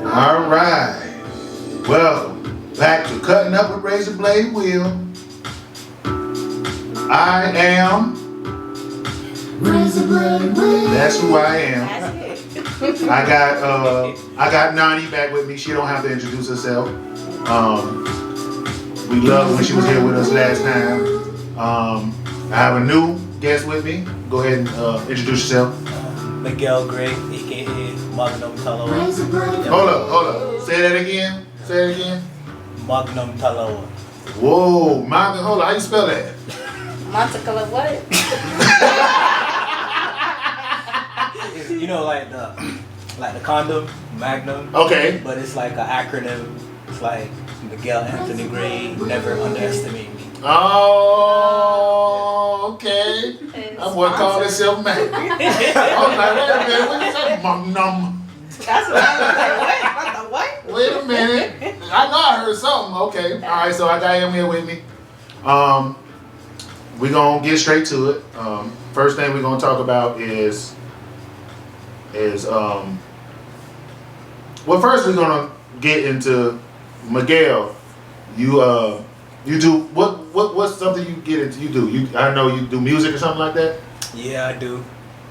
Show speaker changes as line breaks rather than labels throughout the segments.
All right. Welcome back to Cutting Up with Razor Blade Will. I am.
Razor Blade Will.
That's who I am.
That's it.
I got Nani back with me. She don't have to introduce herself. We loved when she was here with us last time. I have a new guest with me. Go ahead and introduce yourself.
Miguel, aka Magnum Talo.
Razor Blade.
Hold up. Say that again.
Magnum Talo.
Whoa, Magnum. Hold on. How you spell that?
Monte Carlo what?
You know, like the condom, Magnum.
Okay.
But it's like an acronym. It's like Miguel Anthony Gray. Never underestimate me.
Oh, okay. That's what call itself Magnum. I was like, wait a minute. What is that? Magnum.
That's what I was like, what?
Wait a minute. I know I heard something. Okay. All right. So I got him here with me. We're going to get straight to it. First thing we're going to talk about is well, first we're going to get into Miguel. You do what's something you get into? I know you do music or something like that.
Yeah, I do.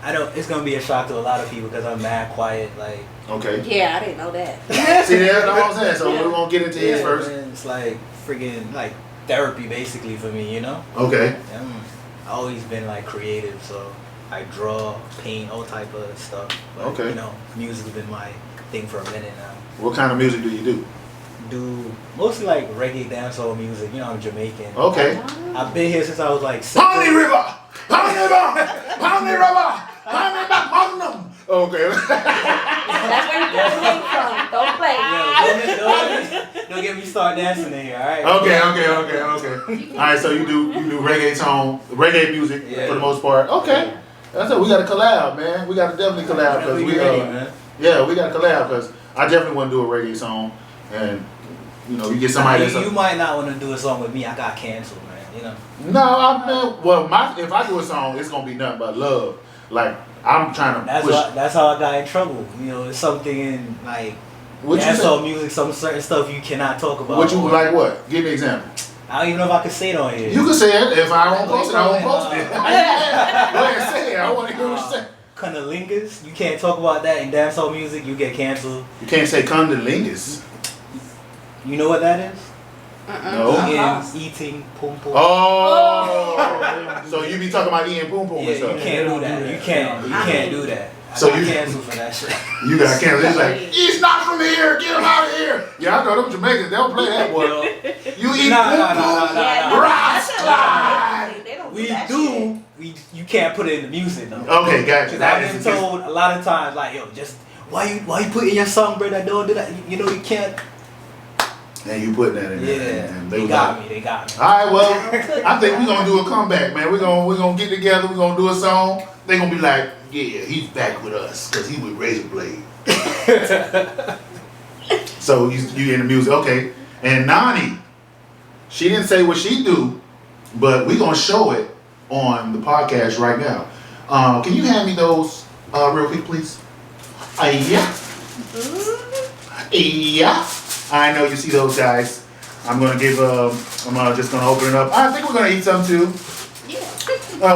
I know it's gonna be a shock to a lot of people because I'm mad quiet. Like,
Okay.
Yeah, I didn't know that.
See, that's what I'm saying. So we're gonna get into his first.
Man, it's like friggin' like therapy basically for me, you know.
Okay.
I've always been like creative, so I draw, paint, all type of stuff. But,
Okay.
You know, music has been my thing for a minute now.
What kind of music do you do?
Do mostly like reggae dancehall music. You know, I'm Jamaican.
Okay.
I've been here since I was like
Pony River, Magnum. Okay.
That's where you came from. Don't play.
Don't get me start dancing in here, alright?
Okay. All right. So you do reggae music
Yeah.
for the most part. Okay. That's it. We got to collab, man. We got to definitely collab because
Whenever
we
you're ready, man.
yeah, we got to collab because I definitely want to do a reggae song, and you know, you get somebody that's
You might not want to do a song with me. I got canceled, man. You know.
No, if I do a song, it's gonna be nothing but love. Like I'm trying to push.
That's how I got in trouble. You know, it's something in like
What you
dancehall
say?
music, some certain stuff you cannot talk about.
What you like? What? Give me an example.
I don't even know if I can say it on here.
You can say it. If I don't post it, I won't post it. Go ahead and say it. I want to hear what you say.
Cunnilingus, you can't talk about that in dancehall music. You get canceled.
You can't say cunnilingus.
You know what that is?
No.
Eating pum pum.
Oh. So you be talking about eating poom poom
Yeah,
and
you
stuff.
can't do that. You can't do that.
So
I got
you-
canceled for that shit.
You got canceled. It's like, he's not from here. Get him out of here. Yeah, I know them Jamaicans. They don't play that boy. You eat
Nah,
poom
nah,
poom.
nah, nah,
Yeah,
nah.
Right.
They don't
We
that
do. You can't put it in the music though.
Okay, gotcha.
Because
That
I've
is
been told a lot of times, like, yo, just why you put in your song, bro? That don't do that. You know you can't.
And you putting that in there.
Yeah,
And
they
was
got
like,
me. They got me.
all right, well, I think we're gonna do a comeback, man. We're gonna get together. We're gonna do a song. They're gonna be like, yeah, he's back with us because he with Razor Blade. So you in the music, okay? And Nani, she didn't say what she do, but we're gonna show it on the podcast right now. Can you hand me those real quick, please? Yeah. Yeah. I know you see those guys. I'm gonna just gonna open it up. I think we're gonna eat some too.
Yeah.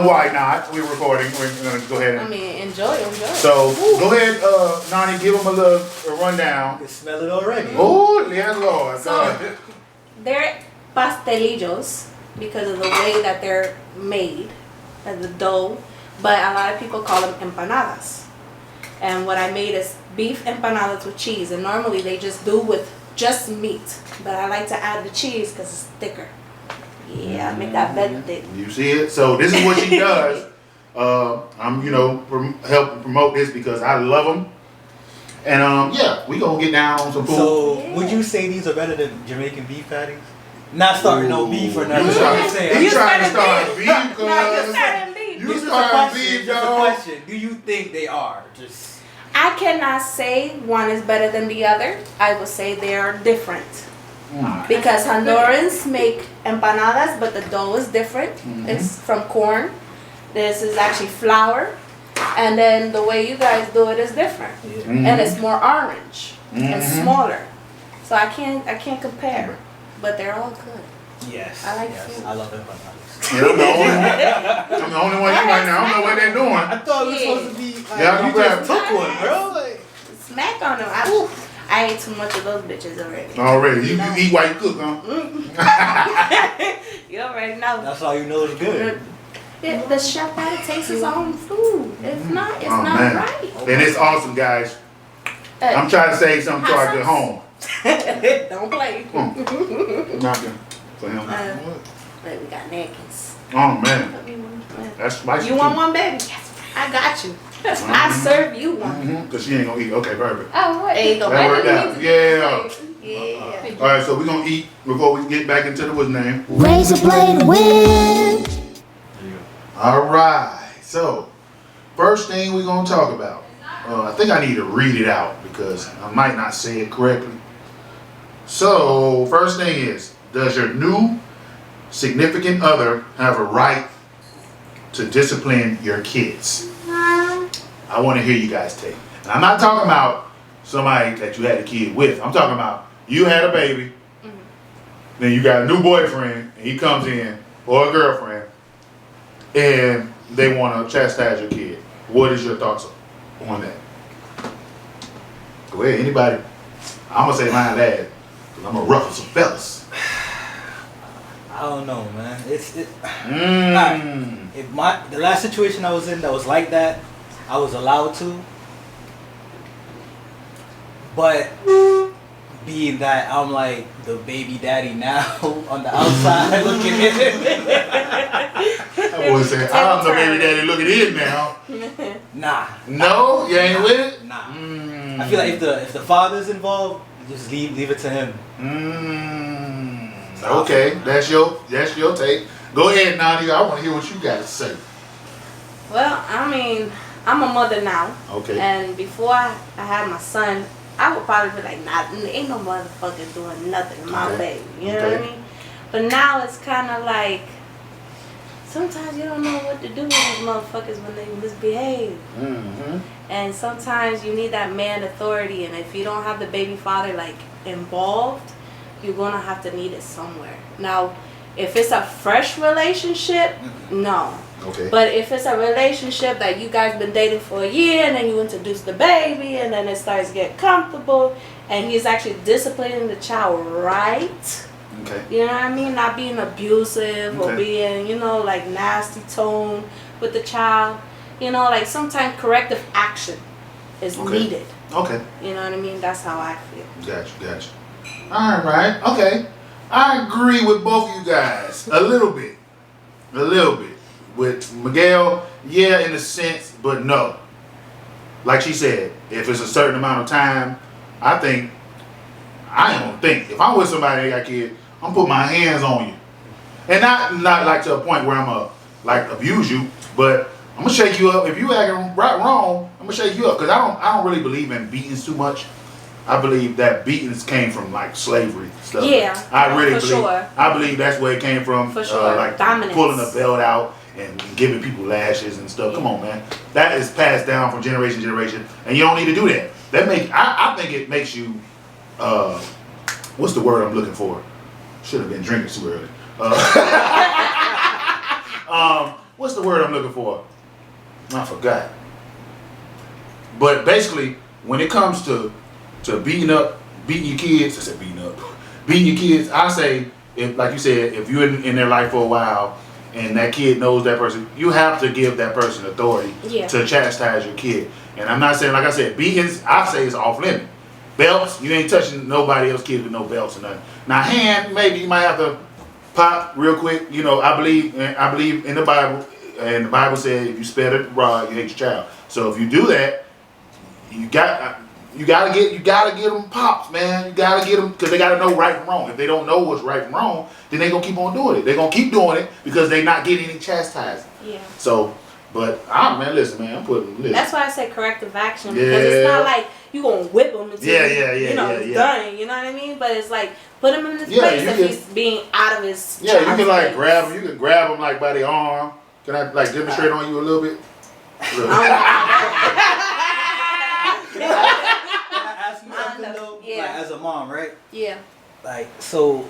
Why not? We're recording. We're gonna go ahead
I
and.
mean, enjoy.
So go ahead, Nani, give them a rundown.
I can smell it already.
Oh, yes, Lord.
So they're pastelillos because of the way that they're made, as the dough. But a lot of people call them empanadas. And what I made is beef empanadas with cheese. And normally they just do with just meat. But I like to add the cheese because it's thicker. Yeah, make that better thick.
You see it? So this is what she does. I'm, helping promote this because I love them. And yeah, we gonna get down on some food.
So would you say these are better than Jamaican beef patties? Not starting no beef or nothing.
You
I'm
trying,
just saying.
you trying to start beef,
No, you're
cuz.
starting beef.
You
This is a
starting
question.
beef,
This is a
dog.
question. Do you think they are? Just
I cannot say one is better than the other. I will say they are different. Because Hondurans make empanadas, but the dough is different. It's from corn. This is actually flour. And then the way you guys do it is different.
yeah.
And it's more orange. and smaller. So I can't compare, but they're all good.
Yes.
I like
yes.
food.
I love empanadas.
Yeah, I'm the only one you right now. I don't know what they're doing.
I thought it was
Shit.
supposed to be. Like,
Yeah, I'm
you
glad.
just took one, bro. Like,
Smack on them. I ate too much of those bitches already.
Already. You
know.
eat while you cook, huh?
You already know.
that's how you know it's good.
The chef gotta taste his own food. If not, it's
Oh,
not
man.
right.
And it's awesome, guys. I'm trying to say something to our good home.
Don't play.
Nothing for him.
But we got napkins.
Oh, man. That's spicy.
You want one, baby? Yes, I got you. I serve you one.
Because she ain't going to eat. Okay, perfect.
Oh, what?
There you go.
That worked out. Yeah.
Yeah.
All right, so we're going to eat before we get back into the what's name.
Razor blade win.
All right. So, first thing we're going to talk about. I think I need to read it out because I might not say it correctly. So, first thing is, does your new significant other have a right to discipline your kids? I want to hear you guys take. And I'm not talking about somebody that you had a kid with. I'm talking about you had a baby, then you got a new boyfriend, and he comes in, or a girlfriend, and they want to chastise your kid. What is your thoughts on that? Go ahead, anybody. I'm going to say mine last, because I'm going to ruffle some fellas.
I don't know, man. Alright. If the last situation I was in that was like that, I was allowed to. But being that I'm like the baby daddy now on the outside looking in.
I would say, I'm the baby daddy looking in now.
Nah.
No? You ain't with it?
Nah. I feel like if the father's involved, just leave it to him.
Okay, that's your take. Go ahead, Nani. I want to hear what you got to say.
Well, I mean, I'm a mother now.
Okay.
And before I had my son, I would probably be like, nah, ain't no motherfucker doing nothing to my baby. You know what I mean? But now it's kind of like, sometimes you don't know what to do with these motherfuckers when they misbehave. And sometimes you need that man authority. And if you don't have the baby father, like, involved, you're going to have to need it somewhere. Now, if it's a fresh relationship, no.
Okay.
But if it's a relationship that you guys been dating for a year and then you introduce the baby and then it starts to get comfortable and he's actually disciplining the child right,
Okay.
you know what I mean? Not being abusive or being, like nasty tone with the child. Like sometimes corrective action is needed.
Okay.
You know what I mean? That's how I feel.
Gotcha. All right. Okay. I agree with both of you guys a little bit. With Miguel, yeah, in a sense, but no. Like she said, if it's a certain amount of time, I ain't gonna think. If I'm with somebody that got kids, I'm putting my hands on you. And not like to a point where I'm abuse you, but I'm gonna shake you up. If you acting wrong, I'm gonna shake you up. Cause I don't really believe in beatings too much. I believe that beatings came from like slavery stuff.
Yeah,
I really
for
believe.
sure.
I believe that's where it came from.
For sure.
Like
Dominance.
pulling the belt out and giving people lashes and stuff. Come on, man. That is passed down from generation to generation, and you don't need to do that. I think it makes you. What's the word I'm looking for? Should have been drinking too early. What's the word I'm looking for? I forgot. But basically, when it comes to beating your kids, beating your kids, I say, if like you said, if you're in their life for a while and that kid knows that person, you have to give that person authority to chastise your kid. And I'm not saying, like I said, beatings, I say it's off limit. Belts, you ain't touching nobody else's kids with no belts or nothing. Now hand, maybe you might have to pop real quick. I believe in the Bible, and the Bible said if you spare the rod, you hate your child. So if you do that, you gotta get them pops, man. You gotta get them because they gotta know right from wrong. If they don't know what's right from wrong, then they gonna keep on doing it. They gonna keep doing it because they not getting any chastising.
Yeah.
So, but listen, man,
That's why I say corrective action because it's not like you gonna whip them until it's done. You know what I mean? But it's like put him in his place if he's being out of his.
Yeah, you can like grab him. You can grab him like by the arm. Can I like demonstrate on you a little bit?
Can I ask you something though?
Yeah.
Like, so,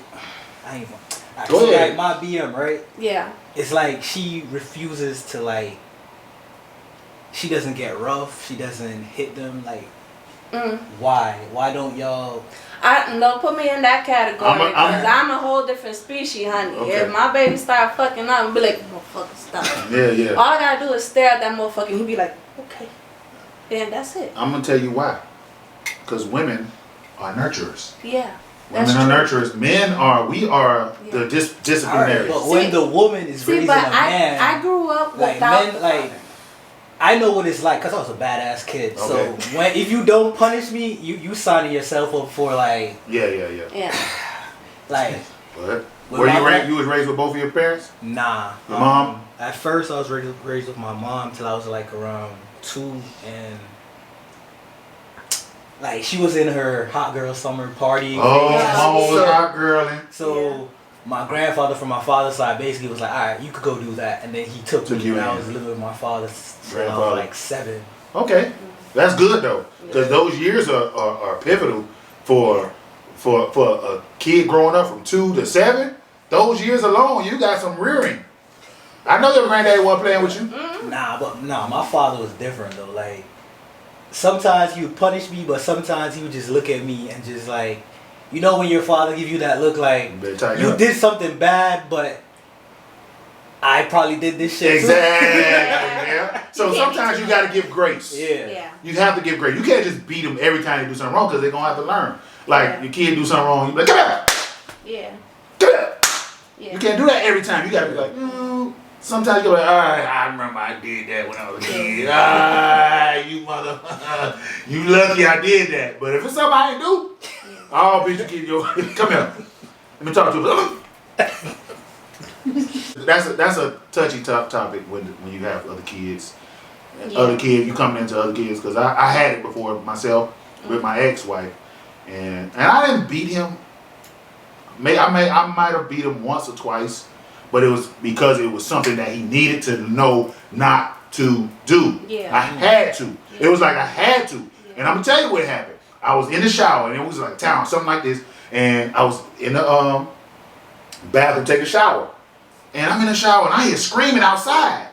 I ain't gonna.
Go
So,
ahead.
like, my BM, right?
Yeah.
It's like she refuses to, like, she doesn't get rough. She doesn't hit them. Like, why? Why don't y'all?
Don't put me in that category
I'm
because I'm a whole different species, honey.
Okay.
If my baby start fucking up, I'll be like, motherfucker, stop.
Yeah.
All I gotta do is stare at that motherfucker and he'll be like, okay. And that's it.
I'm gonna tell you why. Because women are nurturers.
Yeah.
Women are nurturers. We are the disciplinarians.
But when the woman is raising a man,
I grew up
like
without
men, like I know what it's like because I was a badass kid.
Okay.
So if you don't punish me, you signing yourself up for like
Yeah.
like.
But
With
were
my
you
mom-
raised? You was raised with both of your parents?
Nah.
Your mom?
At first, I was raised with my mom till I was like around 2, and like she was in her hot girl summer party.
Oh,
Yeah.
mama was
So-
hot girling.
So my grandfather from my father's side basically was like, all right, you could go do that, and then he took
Took
me,
you
and I
in.
was living with my father till I
Grandfather.
was like 7.
Okay, that's good though, because those years are pivotal for a kid growing up from 2 to 7. Those years alone, you got some rearing. I know your granddaddy wasn't playing with you.
Nah, my father was different though. Like sometimes he would punish me, but sometimes he would just look at me and just like, you know, when your father give you that look like
Better tighten
you
up.
did something bad, but I probably did this shit too.
Exactly. Yeah. So sometimes you got to give grace.
Yeah.
You have to give grace. You can't just beat them every time they do something wrong because they're gonna have to learn. Like
Yeah.
your kid do something wrong, you be like, come here,
Yeah.
come here.
Yeah.
You can't do that every time. You gotta be like, Sometimes you're like, all right, I remember I did that when I was a kid. You mother, you lucky I did that. But if it's something I ain't do, oh, bitch, you get your, come here. Let me talk to you. That's a touchy topic when you have other kids.
Yeah.
Other kids, you coming into other kids, because I had it before myself with my ex-wife. And I didn't beat him. I might have beat him once or twice, but it was because it was something that he needed to know not to do.
Yeah.
I had to. It was like I had to. And I'm gonna tell you what happened. I was in the shower, and it was like town, something like this, and I was in the bathroom taking a shower, and I'm in the shower, and I hear screaming outside.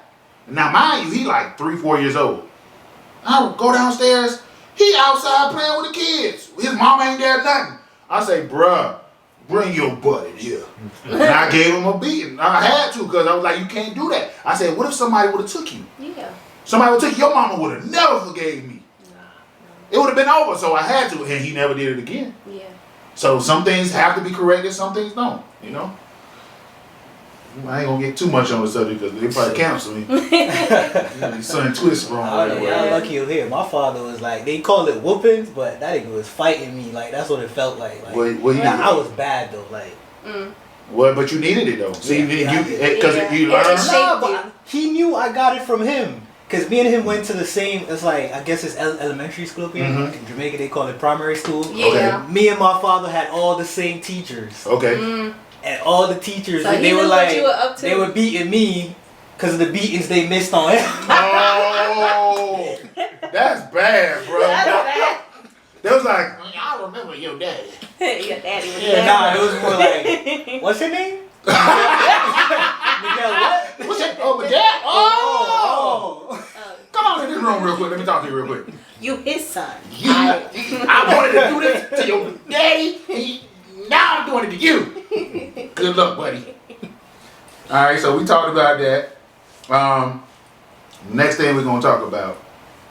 Now, mind you, he like 3-4 years old. I would go downstairs. He outside playing with the kids. His mama ain't there, nothing. I say, bruh, bring your butt in here. And I gave him a beating. I had to, because I was like, you can't do that. I said, what if somebody would have took you?
Yeah.
Somebody would take you. Your mama would have never forgave me. It would have been over, so I had to, and he never did it again.
Yeah.
So some things have to be corrected, some things don't, you know? I ain't gonna get too much on the subject because they probably cancel me. Son twists wrong.
Y'all lucky you're here. My father was like, they call it whoopings, but that nigga was fighting me. Like, that's what it felt like. Like I was bad though. Like,
well, but you needed it though. See, because you
Yeah.
learned.
Shaped
but he knew I got it from him. Cause me and him went to the same. It's like, I guess it's elementary school up here. In Jamaica they call it primary school.
Yeah.
Me and my father had all the same teachers.
Okay.
And all the teachers,
So
they
he
were
knew
like,
what you were up to.
they were beating me because of the beatings they missed on him.
Oh, that's bad, bro.
That's bad.
They was like, I remember your daddy.
Your daddy was
Yeah, nah, it was more like, what's your name? Miguel, what?
What's that? Oh, my dad? Oh.
Oh.
Come on in this room real quick. Let me talk to you real quick.
You his son.
I wanted to do this to your daddy. And now I'm doing it to you. Good luck, buddy. All right, so we talked about that. Next thing we're gonna talk about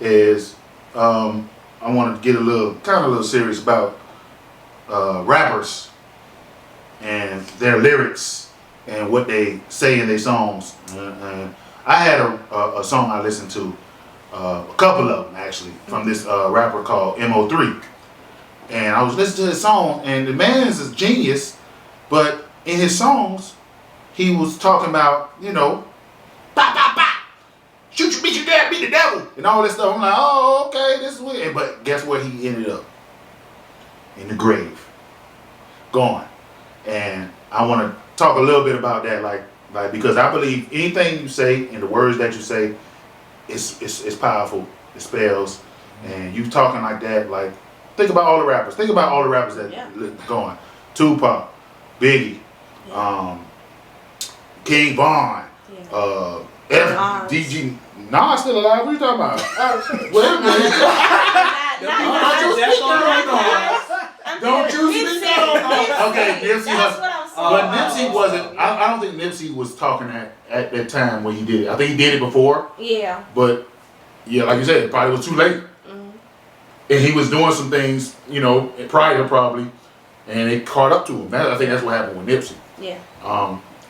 is I want to get a little serious about rappers and their lyrics and what they say in their songs. I had a song I listened to, a couple of them actually, from this rapper called Mo3. And I was listening to his song, and the man is a genius, but in his songs, he was talking about, bah, bah, bah, shoot you, beat your dad, beat the devil, and all this stuff. I'm like, oh, okay, this is weird. But guess where he ended up? In the grave. Gone. And I want to talk a little bit about that, like because I believe anything you say and the words that you say, it's powerful. It spells. And you talking like that, like Think about all the rappers. Think about all the rappers that going. Tupac, Biggie, King Von, DG. Nah, still alive. What are you talking about?
Oh shit.
Wait a minute. Don't you speak on. Okay, Nipsey
That's
Hussle.
what I'm saying.
But Nipsey wasn't. I don't think Nipsey was talking at that time when he did it. I think he did it before.
Yeah.
But yeah, like you said, it probably was too late. And he was doing some things, prior probably, and it caught up to him. I think that's what happened with Nipsey.
Yeah.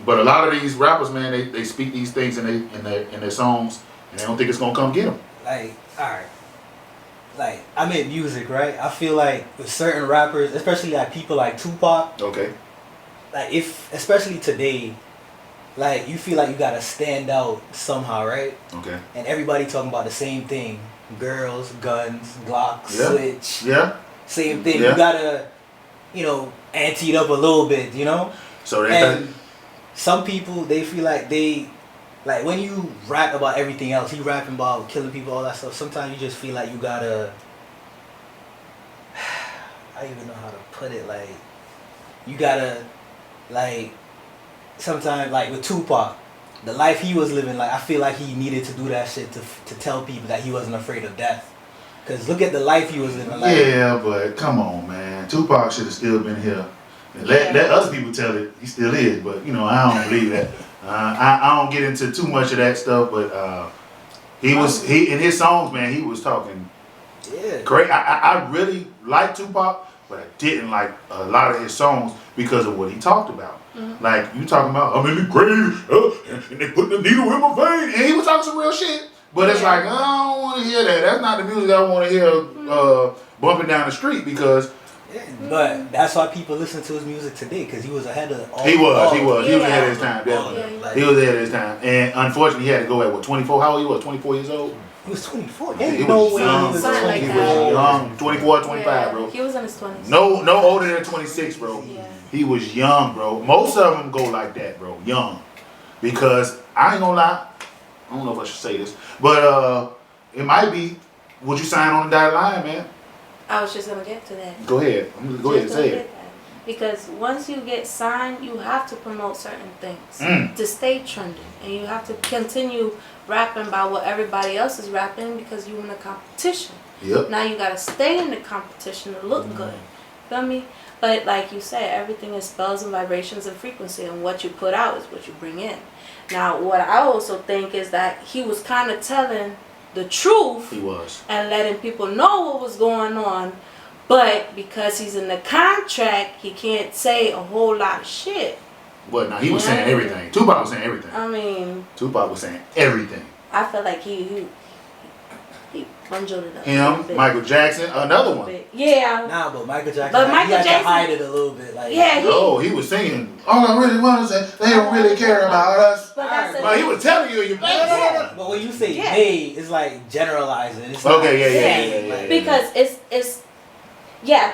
But a lot of these rappers, man, they speak these things in their songs, and they don't think it's gonna come get them.
Like, alright. Like, I make music, right? I feel like with certain rappers, especially like people like Tupac,
Okay.
like especially today, like you feel like you gotta stand out somehow, right?
Okay.
And everybody talking about the same thing. Girls, guns, Glocks,
Yeah.
switch.
Yeah.
Same thing.
Yeah.
You gotta, ante it up a little bit,
So
And some people, they feel like like when you rap about everything else, you rapping about killing people, all that stuff, sometimes you just feel like you gotta, I don't even know how to put it, like, you gotta, like, sometimes, like with Tupac, the life he was living, like, I feel like he needed to do that shit to tell people that he wasn't afraid of death. Because look at the life he was living. Like,
yeah, but come on, man. Tupac should have still been here. And let other people tell it. He still is, but I don't believe that. I don't get into too much of that stuff, but he in his songs, man, he was talking great. I really like Tupac, but I didn't like a lot of his songs because of what he talked about. Like you talking about, I'm in the grave, and they put the needle in my vein, and he was talking some real shit. But it's like, I don't want to hear that. That's not the music I want to hear bumping down the street because.
But that's why people listen to his music today, because he was ahead of all.
He was
Yeah.
ahead of his time, definitely. He was ahead of his time, and unfortunately, he had to go at 24? How old he was? 24 years old.
He was 24.
He
No
was
way
young.
he was
Something like
24.
that.
Young, 24, 25, bro.
He was in his 20s.
No older than 26, bro.
Yeah.
He was young, bro. Most of them go like that, bro. Young, because I ain't gonna lie. I don't know if I should say this, but it might be. Would you sign on the dotted line, man?
I was just gonna get to that.
Go ahead. Go ahead and
Just
say
gonna
it.
get that. Because once you get signed, you have to promote certain things to stay trending, and you have to continue rapping about what everybody else is rapping because you're in a competition.
Yep.
Now you gotta stay in the competition to look good. Feel me? But like you said, everything is spells and vibrations and frequency, and what you put out is what you bring in. Now, what I also think is that he was kind of telling the truth.
He was.
And letting people know what was going on, but because he's in the contract, he can't say a whole lot of shit.
What? Now he was saying everything. Tupac was saying everything.
I mean,
Tupac was saying everything.
I feel like he bundled it up.
Him, Michael Jackson, another one.
Yeah.
Nah, but Michael Jackson,
But
he
Michael
had
Jackson-
to hide it a little bit. Like,
Yeah,
No, he was singing. All I really want to say, they don't really care about us.
But that's
But he was telling you,
But when you say
Yeah.
they, it's like generalizing. It's
Okay,
not-
yeah.
Because it's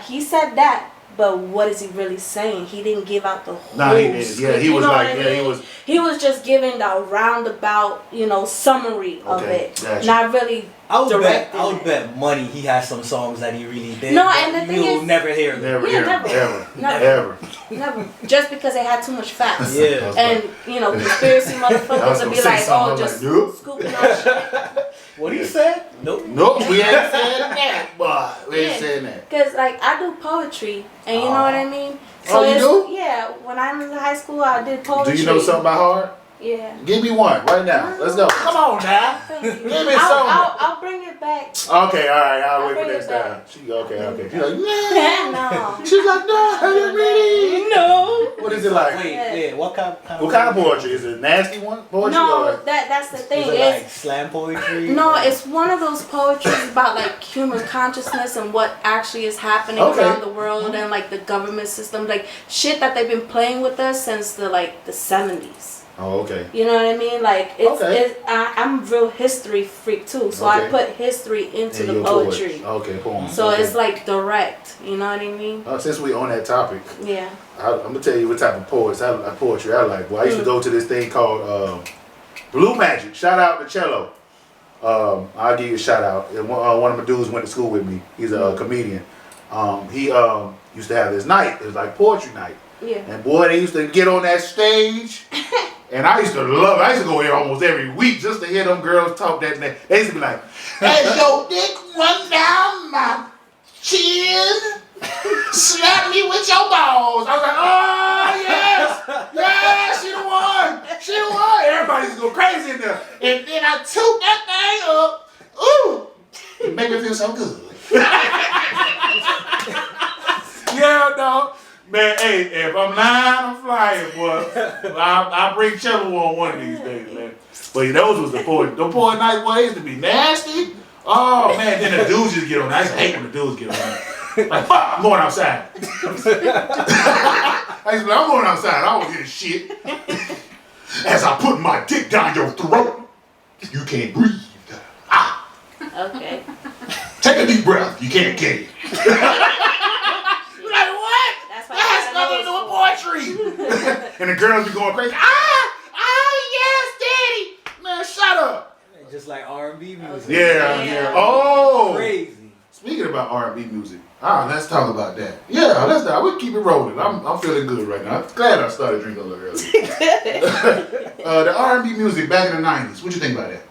he said that, but what is he really saying? He didn't give out the whole
Nah, he didn't.
script,
Yeah, he
you
was
know
like,
what I
yeah, he
mean?
was.
He was just giving the roundabout, summary of
Okay,
it.
gotcha.
Not really
I would
directing
bet
it.
money he has some songs that he really did.
No,
but
and the thing
you'll
is-
never hear them.
Never,
Yeah,
ever,
never.
ever.
Never. Just because they had too much facts.
Yeah.
And, conspiracy
I was
motherfuckers would
gonna
be
say
like,
something, I
oh,
was
just
like, nope.
scooping on shit.
What he said? Nope.
Nope, we ain't said that, but we ain't
Yeah.
saying that.
Because, I do poetry, and you know what I mean?
Oh, you do?
Yeah, when I was in high school, I did poetry.
Do you know something by heart?
Yeah.
Give me one right now. Let's go. Come on now.
Thank you.
Give me some.
I'll bring it back.
Okay, all right. I'll wait for
bring
next
it back.
time. She's okay. She's like, yeah.
No.
She's like, no, are you ready?
No.
What is it like?
Wait, yeah. What kind
What kind of poetry? Is it a nasty one? Poetry
No,
or?
that's the thing.
Is it like slam poetry?
No, it's one of those poetries about human consciousness and what actually is happening
Okay.
around the world and the government system, shit that they've been playing with us since the 70s.
Oh, okay.
You know what I mean?
Okay.
I'm a real history freak too, so I
Okay.
put history into
And
the
your
poetry.
Okay, poem.
So
okay.
it's direct. You know what I mean?
Since we on that topic,
Yeah.
I'm gonna tell you what type of poetry I like. Well, I used to go to this thing called Blue Magic. Shout out to Cello. I'll give you a shout out. And one of my dudes went to school with me. He's a comedian. he used to have this night. It was like poetry night.
Yeah.
And boy, they used to get on that stage. And I used to love it. I used to go here almost every week just to hear them girls talk that night. They used to be like, as your dick run down my chin, slap me with your balls. I was like, oh, yes. Yeah, she the one. She the one. Everybody used to go crazy in there. And then I took that thing up. Ooh. It made me feel so good. Yeah, dog. Man, hey, if I'm lying, I'm flying, boy. I'll bring cello on one of these days, man. But those was the poet night boys to be nasty. Oh, man, then the dudes just get on. I used to hate when the dudes get on. Like, fuck, I'm going outside. I used to be like, I'm going outside. I don't hear shit. As I put my dick down your throat, you can't breathe. Ah.
Okay.
Take a deep breath. You can't get it. Like, what? That has nothing to do with poetry. And the girls be going crazy. Yes, daddy. Man, shut up.
Just like R&B music.
Yeah. Oh.
Crazy.
Speaking about R&B music, let's talk about that. Yeah, we'll keep it rolling. I'm feeling good right now. I'm glad I started drinking a little early. The R&B music back in the 90s. What you think about that?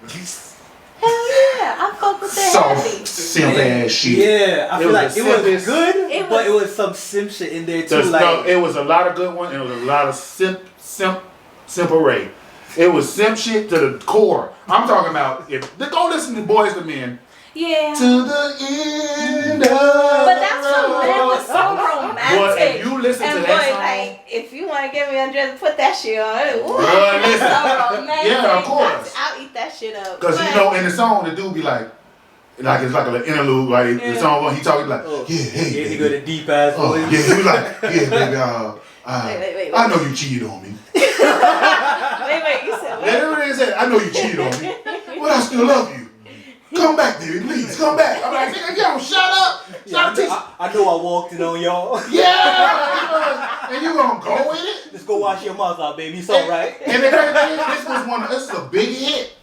Hell yeah, I fuck with that heavy.
Soft, simp ass shit.
Yeah, I feel like it was good,
It
but
was-
it was some simp shit in there too. Like,
It was a lot of good ones and it was a lot of simp array. It was simp shit to the core. I'm talking about go listen to Boys to Men.
Yeah.
To the end of
But that's
the
what man was so
road.
romantic.
Boy, if you listen
and
to
boy,
that song,
like, if you want to get me undressed, put that shit on. Ooh,
Boy, listen.
so romantic.
Yeah, of course.
I'll eat that shit up.
because you know in the song the dude be like it's like an interlude, like the song he talking like, yeah, hey,
he
baby.
go to deep ass
Oh,
voice.
yeah, he was like, yeah, baby,
Wait.
I know you cheated on me.
Wait, you said what?
That's what they said. I know you cheated on me, but I still love you. Come back, baby, please, come back. I'm like, nigga, yo, shut up.
I know I walked in on y'all.
Yeah, and you gonna go with it?
Just go wash your mouth out, baby. It's alright.
And the crazy thing is, this is a big hit.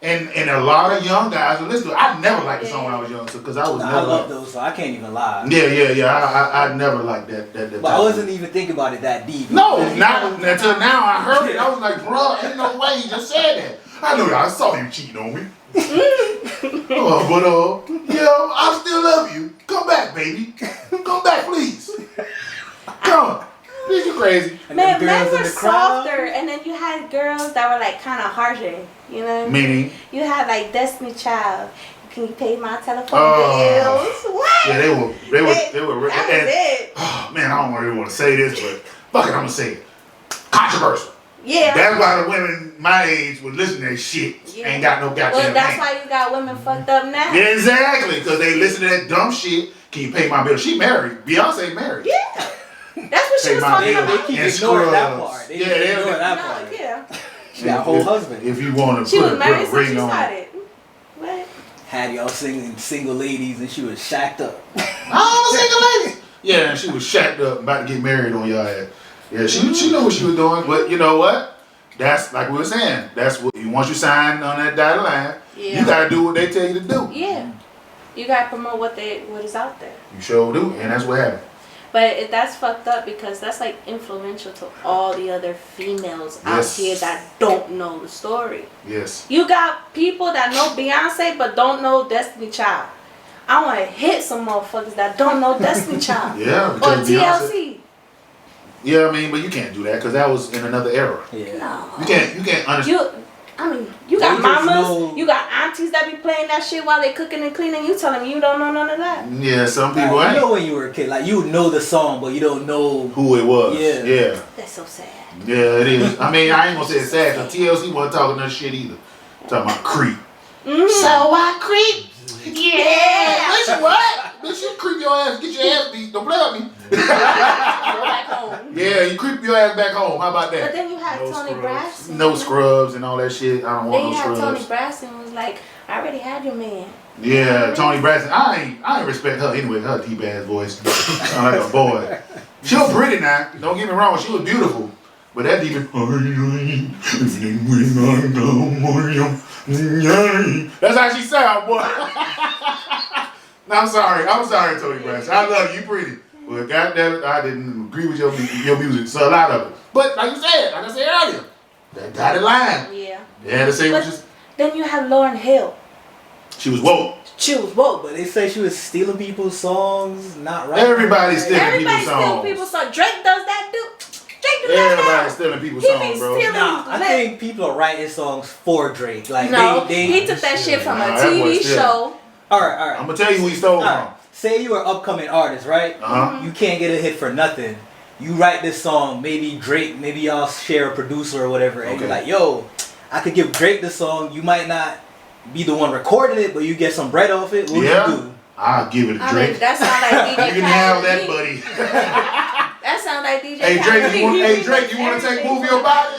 And a lot of young guys will listen to it. I never liked the song when I was young, because I was
I
never.
love those, so I can't even lie.
Yeah. I never liked that.
But I wasn't even thinking about it that deep.
No, not until now I heard it. I was like, bro, ain't no way he just said that. I know that. I saw you cheating on me. I still love you. Come back, baby. Come back, please. Come on. Please, you crazy.
Men were
crowd.
softer, and then you had girls that were like kind of harsher. You know what I mean?
Meaning?
You had like Destiny Child. Can you pay my telephone
Oh.
bills? What?
Yeah, they were.
That was it.
Oh, man, I don't really want to say this, but fuck it, I'm gonna say it. Controversial.
Yeah.
That's why the women my age would listen to that shit.
Yeah.
Ain't got no goddamn
Well, that's
name.
why you got women fucked up now.
Yeah, exactly, because they listen to that dumb shit. Can you pay my bill? She married. Beyonce married.
Yeah. That's what she
Pay
was
my
talking
bill.
They
about.
keep
And
ignoring that
scrubs.
part. They
Yeah,
keep
they-
ignoring that
No,
part.
yeah.
She got a whole husband.
If you want to
She was
put
married
a
since
ring
she
on.
started. What?
Had y'all singing single ladies and she was shacked up.
I'm a single lady. Yeah, and she was shacked up, about to get married on your ass. Yeah, she knew what she was doing, but you know what? That's like we were saying. That's what once you sign on that dotted line, you gotta do what they tell you to do.
Yeah. You gotta promote what is out there.
You sure do, and that's what happened.
But that's fucked up because that's like influential to all the other females out
Yes.
here that don't know the story.
Yes.
You got people that know Beyonce but don't know Destiny Child. I want to hit some motherfuckers that don't know Destiny Child.
Yeah.
Or
Because Beyonce.
TLC.
Yeah, I mean, but you can't do that because that was in another era.
Yeah.
No.
You can't understand.
You got
They just
mamas,
know-
you got aunties that be playing that shit while they cooking and cleaning. You tell them you don't know none of that.
Yeah, some people
Like, you know
ain't
when you were a kid, like you know the song, but you don't know.
who it was.
Yeah.
Yeah.
That's so sad.
Yeah, it is. I mean, I ain't gonna say it's sad because TLC wasn't talking that shit either. Talking about creep.
Mm.
So I creep.
Yeah.
Bitch, what? Bitch, you creep your ass, get your ass beat. Don't play with me.
Go back home.
Yeah, you creep your ass back home. How about
But
that?
then you had Tony Braxton.
No scrubs and all that shit. I don't
Then
want
you
no
had
scrubs.
Tony Braxton was like, I already had your man.
Yeah, Tony Braxton. I ain't respect her anyway. Her deep ass voice. Sound like a boy. She was pretty now. Don't get me wrong. She was beautiful. But that deep. That's how she sound, boy. I'm sorry, Tony Braxton. I love you, pretty. But goddamn it, I didn't agree with your music, so a lot of it. But like I said earlier, that dotted line.
Yeah.
They had to say what you.
Then you have Lauryn Hill.
She was woke.
She was woke.
But they say she was stealing people's songs, not right.
Everybody's stealing
Everybody
people's songs.
steals people's songs. Drake does that too. Drake does that.
Everybody's stealing people's
He be
songs, bro.
stealing-
Nah, I think people are writing songs for Drake. Like
No,
they
he took that shit from a
Nah, that boy
TV
stealing.
show.
All right.
I'm gonna tell you who he stole
All
from.
right. Say you are an upcoming artist, right?
Uh-huh.
You can't get a hit for nothing. You write this song, maybe Drake, maybe y'all share a producer or whatever, and
Okay.
you're like, yo, I could give Drake this song. You might not be the one recording it, but you get some bread off it. What would you do?
I'll give it to
I
Drake.
mean, that sounds like DJ
You can have
Khaled
that,
to me.
buddy.
That sounds like DJ
Hey
Khaled
Drake,
to me. He
Drake, you want to take
everything.
Move Your Body?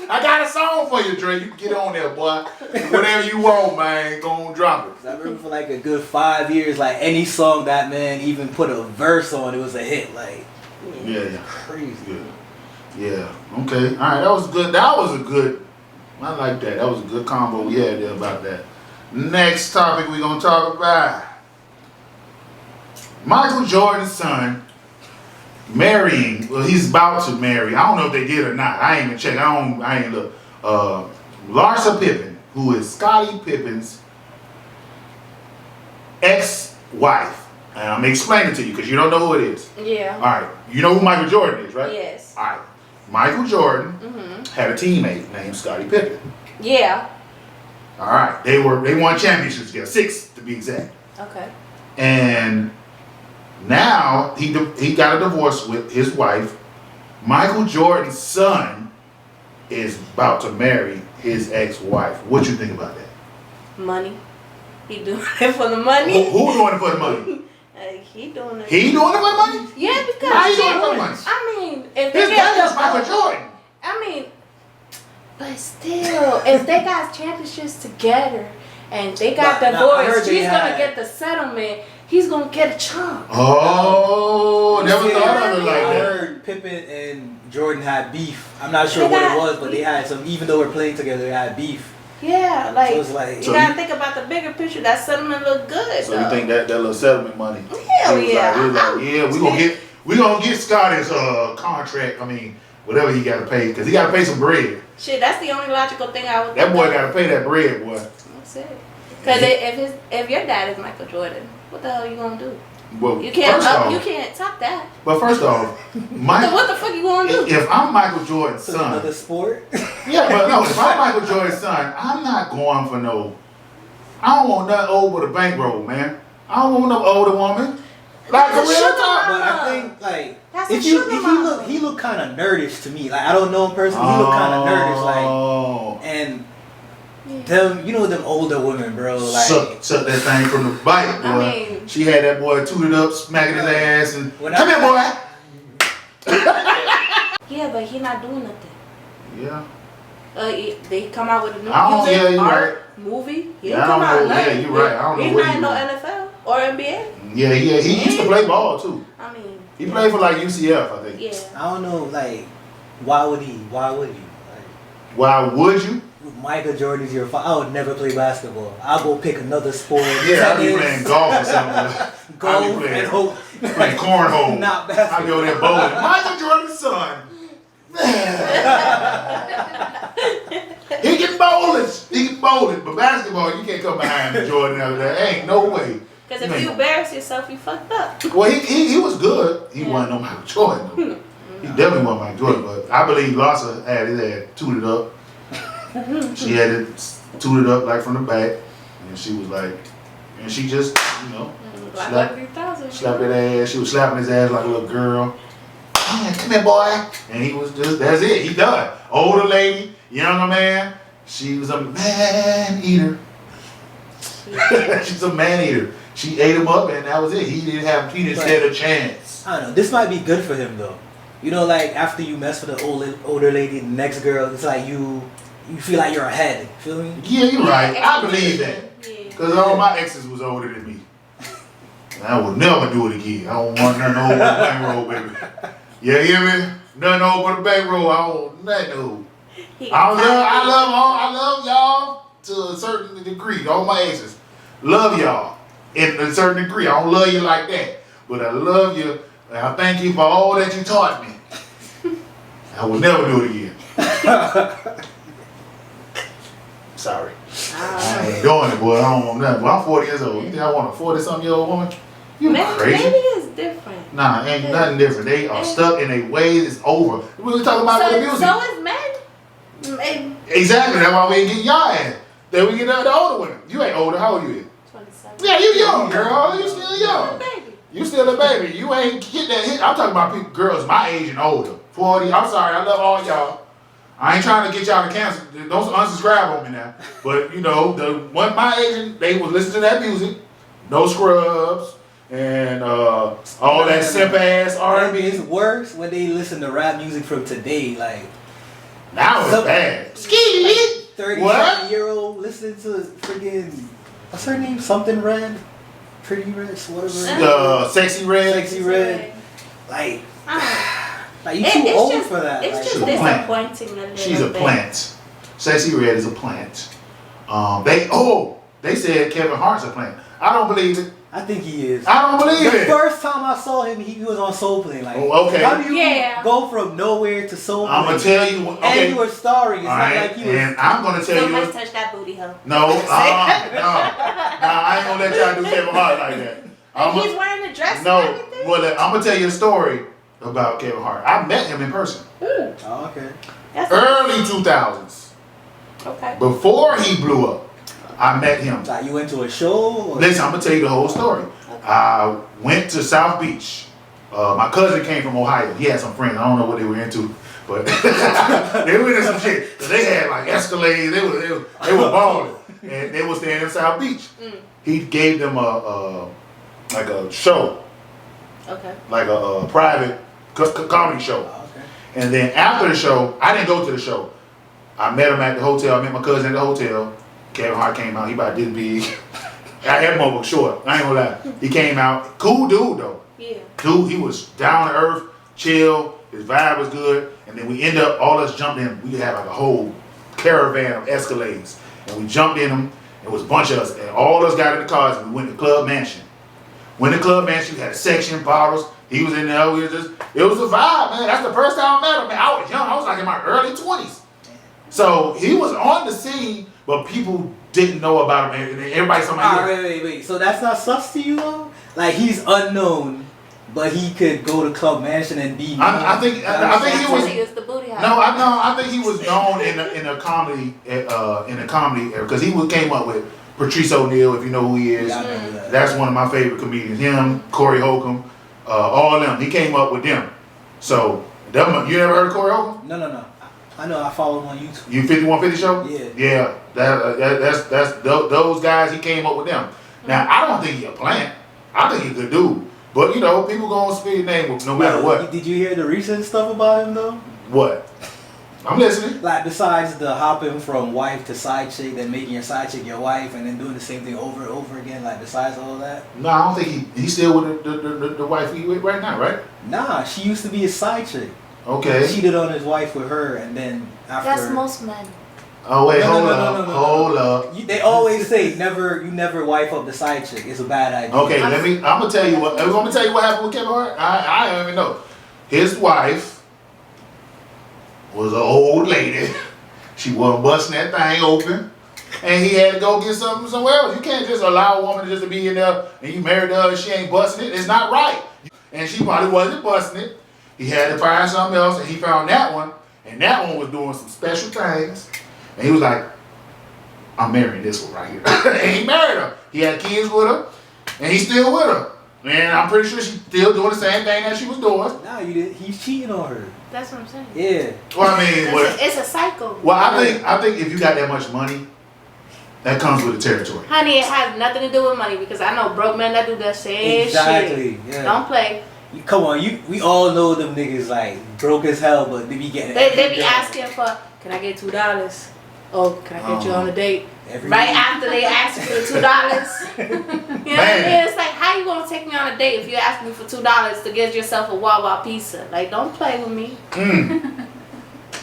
I got a song for you, Drake. You can get on there, boy. Whatever you want, man, go on, drop it.
'Cause I remember for like a good 5 years, like any song that man even put a verse on, it was a hit. Like
Yeah.
crazy.
Yeah. Okay. All right. That was good. I like that. That was a good combo we had there about that. Next topic we're gonna talk about. Michael Jordan's son marrying. Well, he's about to marry. I don't know if they did or not. I ain't even check. I ain't look. Larsa Pippen, who is Scottie Pippen's ex-wife. And I'm explaining to you because you don't know who it is.
Yeah.
All right. You know who Michael Jordan is, right?
Yes.
All right. Michael Jordan had a teammate named Scottie Pippen.
Yeah.
All right. They won championships together, 6 to be exact.
Okay.
And now he got a divorce with his wife. Michael Jordan's son is about to marry his ex-wife. What you think about that?
Money. He doing it for the money.
Who doing it for the money?
He doing it.
He doing it for the money?
Yeah, because
How he
shit,
doing it for the money?
I mean, if they
His
get
daddy's Michael Jordan.
I mean, but still, if they got championships together and they got
Nah, I heard
divorced,
they
she's gonna
had-
get the settlement. He's gonna get a chunk.
Oh, never thought of it like
I
that.
heard Pippen and Jordan had beef. I'm not sure
They
what
got-
it was, but they had some. Even though we're playing together, they had beef.
Yeah, like,
So it's like-
you
So
gotta
you-
think about the bigger picture. That settlement look good.
So you think that little settlement money?
Hell
he was
yeah.
Like, he was like, yeah, we gonna get Scottie's contract. I mean, whatever he got to pay, because he got to pay some bread.
Shit, that's the only logical thing I would.
That
think
boy
of.
got to pay that bread, boy.
That's it. Because if your dad is Michael Jordan, what the hell you gonna do?
Well,
You can't
first off,
you can't top that.
But first off,
What the fuck you gonna do?
if I'm Michael Jordan's
It's another
son,
sport.
yeah, but no, if I'm Michael Jordan's son, I'm not going for no. I don't want nothing old with a bankroll, man. I don't want no older woman. Like a
That's a
real
sugar
talk.
But I think like
That's
if
a
you
sugar
if
mama.
he look kind of nerdish to me. Like I don't know him personally. He look kind of nerdish. Like
Oh.
and them them older women, bro. Like
Suck that thing from the bite, boy.
I mean-
she had that boy tooted up, smacking his ass, and
When
come here, boy.
Yeah, but he not doing nothing.
Yeah.
They come out with a new
I don't-
music,
yeah, you
art,
right.
movie. He
Yeah,
didn't
I
come
don't
out
know.
nothing.
Yeah, you're right. I don't know
He's
what
not
he
in no
doing.
NFL or NBA.
Yeah, he used to play ball too.
I mean,
He played for like UCF, I think.
yeah.
I don't know. Like why would you? Like
Why would you?
Michael Jordan's your father. I would never play basketball. I'll go pick another sport.
Yeah, I'll be
tennis,
playing golf or something. I'll
golf,
be playing,
and hope.
playing cornhole.
Not
I'll be
basketball.
over there bowling. Michael Jordan's son. He can bowl it. But basketball, you can't come behind Jordan out of that. Ain't no way.
Because if you embarrass yourself, you fucked up.
Well, he was good. He wasn't no Michael Jordan, though. He definitely wasn't Michael Jordan, but I believe Larsa had his ass tooted up. She had it tooted up like from the back, and she was like, and she just,
Like
Slap-
30,000.
slapped that ass. She was slapping his ass like a little girl. Man, come here, boy. And he was just, that's it. He done. Older lady, younger man. She was a man eater. She's a man eater. She ate him up, and that was it. He didn't stand a chance.
I don't know. This might be good for him though. Like after you mess with the older lady, the next girl, it's like you feel like you're ahead. Feel me?
Yeah, you're right. I believe that.
Yeah.
Because all my exes was older than me. I would never do it again. I don't want nothing over the bankroll, baby. You hear me? Nothing over the bankroll. I don't want nothing over. I love y'all to a certain degree. All my exes. love y'all in a certain degree. I don't love you like that, but I love you, and I thank you for all that you taught me. I will never do it again. Sorry. I ain't doing it, boy. I don't want nothing. But I'm 40 years old. You think I want a 40-something-year-old woman? You crazy?
Maybe it's different.
Nah, ain't nothing different. They are stuck in a way that's over. We were talking about the music.
So is men.
Exactly. That's why we ain't getting y'all ass. Then we get the older women. You ain't older. How old you is?
27.
Yeah, you young, girl. You still young.
Baby.
You still a baby. You ain't get that hit. I'm talking about people, girls my age and older. 40. I'm sorry. I love all y'all. I ain't trying to get y'all to cancel. Don't unsubscribe on me now. But you know, the one my age, they was listening to that music. No Scrubs and all that simp ass R&B.
It's worse when they listen to rap music from today. Like
Now it's bad. Ski.
30-year-old listening to freaking what's her name? Something Red, Pretty Red, whatever.
Sexy Red.
Sexy Red. Like. Like you too
It's
old
just,
for that.
It's
like,
just
She's a plant.
disappointing a little
She's a
bit.
plant. Sexy Red is a plant. They said Kevin Hart's a plant. I don't believe it.
I think he is.
I don't believe
The
it.
first time I saw him, he was on Soul Plane. Like,
okay.
how do you
Yeah.
go from nowhere to Soul Plane?
I'm gonna tell you. Okay.
And you were starring. It's
All
not
right.
like you
And
were.
I'm gonna tell
So
you.
much touch that booty hole.
No. No. I ain't gonna let y'all do Kevin Hart like that.
And he's wearing a dress
No.
and everything?
Well, I'm gonna tell you a story about Kevin Hart. I met him in person.
Oh, okay.
That's
Early 2000s.
okay.
Before he blew up, I met him.
Like you went to a show? Or?
Listen, I'm gonna tell you the whole story. I went to South Beach. My cousin came from Ohio. He had some friends. I don't know what they were into, but they were into some shit. They had like Escalades. They were balling, and they was staying in South Beach. He gave them like a show,
Okay.
like a private comedy show.
Oh, okay.
And then after the show, I didn't go to the show. I met him at the hotel. I met my cousin at the hotel. Kevin Hart came out. He about this big. I had him over short. I ain't gonna lie. He came out. Cool dude though.
Yeah.
Dude, he was down to earth, chill. His vibe was good. And then we end up, all us jumped in. We had like a whole caravan of Escalades. And we jumped in them. It was a bunch of us. And all of us got in the cars and we went to Club Mansion. Went to Club Mansion. We had a section, bottles. He was in there. We was just, it was a vibe, man. That's the first time I met him. Man, I was young. I was like in my early 20s. So he was on the scene, but people didn't know about him. And everybody told me,
Wait. So that's not sus to you though? Like he's unknown, but he could go to Club Mansion and be.
I think he was.
He was the booty house.
No, I think he was known in a comedy because he came up with Patrice O'Neal, if you know who he is.
Yeah, I know that.
That's one of my favorite comedians. Him, Corey Holcomb, all of them. He came up with them. So them, you never heard of Corey Holcomb?
No. I know. I follow him on YouTube.
You 5150 show?
Yeah.
Yeah. That's those guys. He came up with them. Now I don't think he a plant. I think he's a good dude. But you know, people gonna speak his name no matter what.
Did you hear the recent stuff about him though?
What? I'm listening.
Like besides the hopping from wife to side chick, then making your side chick your wife, and then doing the same thing over and over again. Like besides all that.
No, I don't think he's still with the wife he with right now, right?
Nah, she used to be his side chick.
Okay.
He cheated on his wife with her, and then after.
That's most men.
Oh wait,
No,
hold up.
They always say you never wife up the side chick. It's a bad idea.
Okay, I'm gonna tell you what happened with Kevin Hart. I don't even know. His wife was an old lady. She wasn't busting that thing open, and he had to go get something somewhere else. You can't just allow a woman just to be in there and you married her and she ain't busting it. It's not right. And she probably wasn't busting it. He had to find something else, and he found that one, and that one was doing some special things. And he was like, I'm marrying this one right here. And he married her. He had kids with her, and he's still with her. And I'm pretty sure she's still doing the same thing that she was doing.
Nah, he's cheating on her.
That's what I'm saying.
Yeah.
Well, I mean,
It's a cycle.
well, I think if you got that much money, that comes with the territory.
Honey, it has nothing to do with money because I know broke men that do that same
Exactly.
shit.
Yeah.
Don't play.
Come on, we all know them niggas like broke as hell, but they be getting.
They be asking for, can I get $2? Oh, can I get you on a date?
Every
Right
week.
after they ask you for $2. You know what I mean? It's like, how you gonna take me on a date if you ask me for $2 to get yourself a Wawa pizza? Like, don't play with me. You know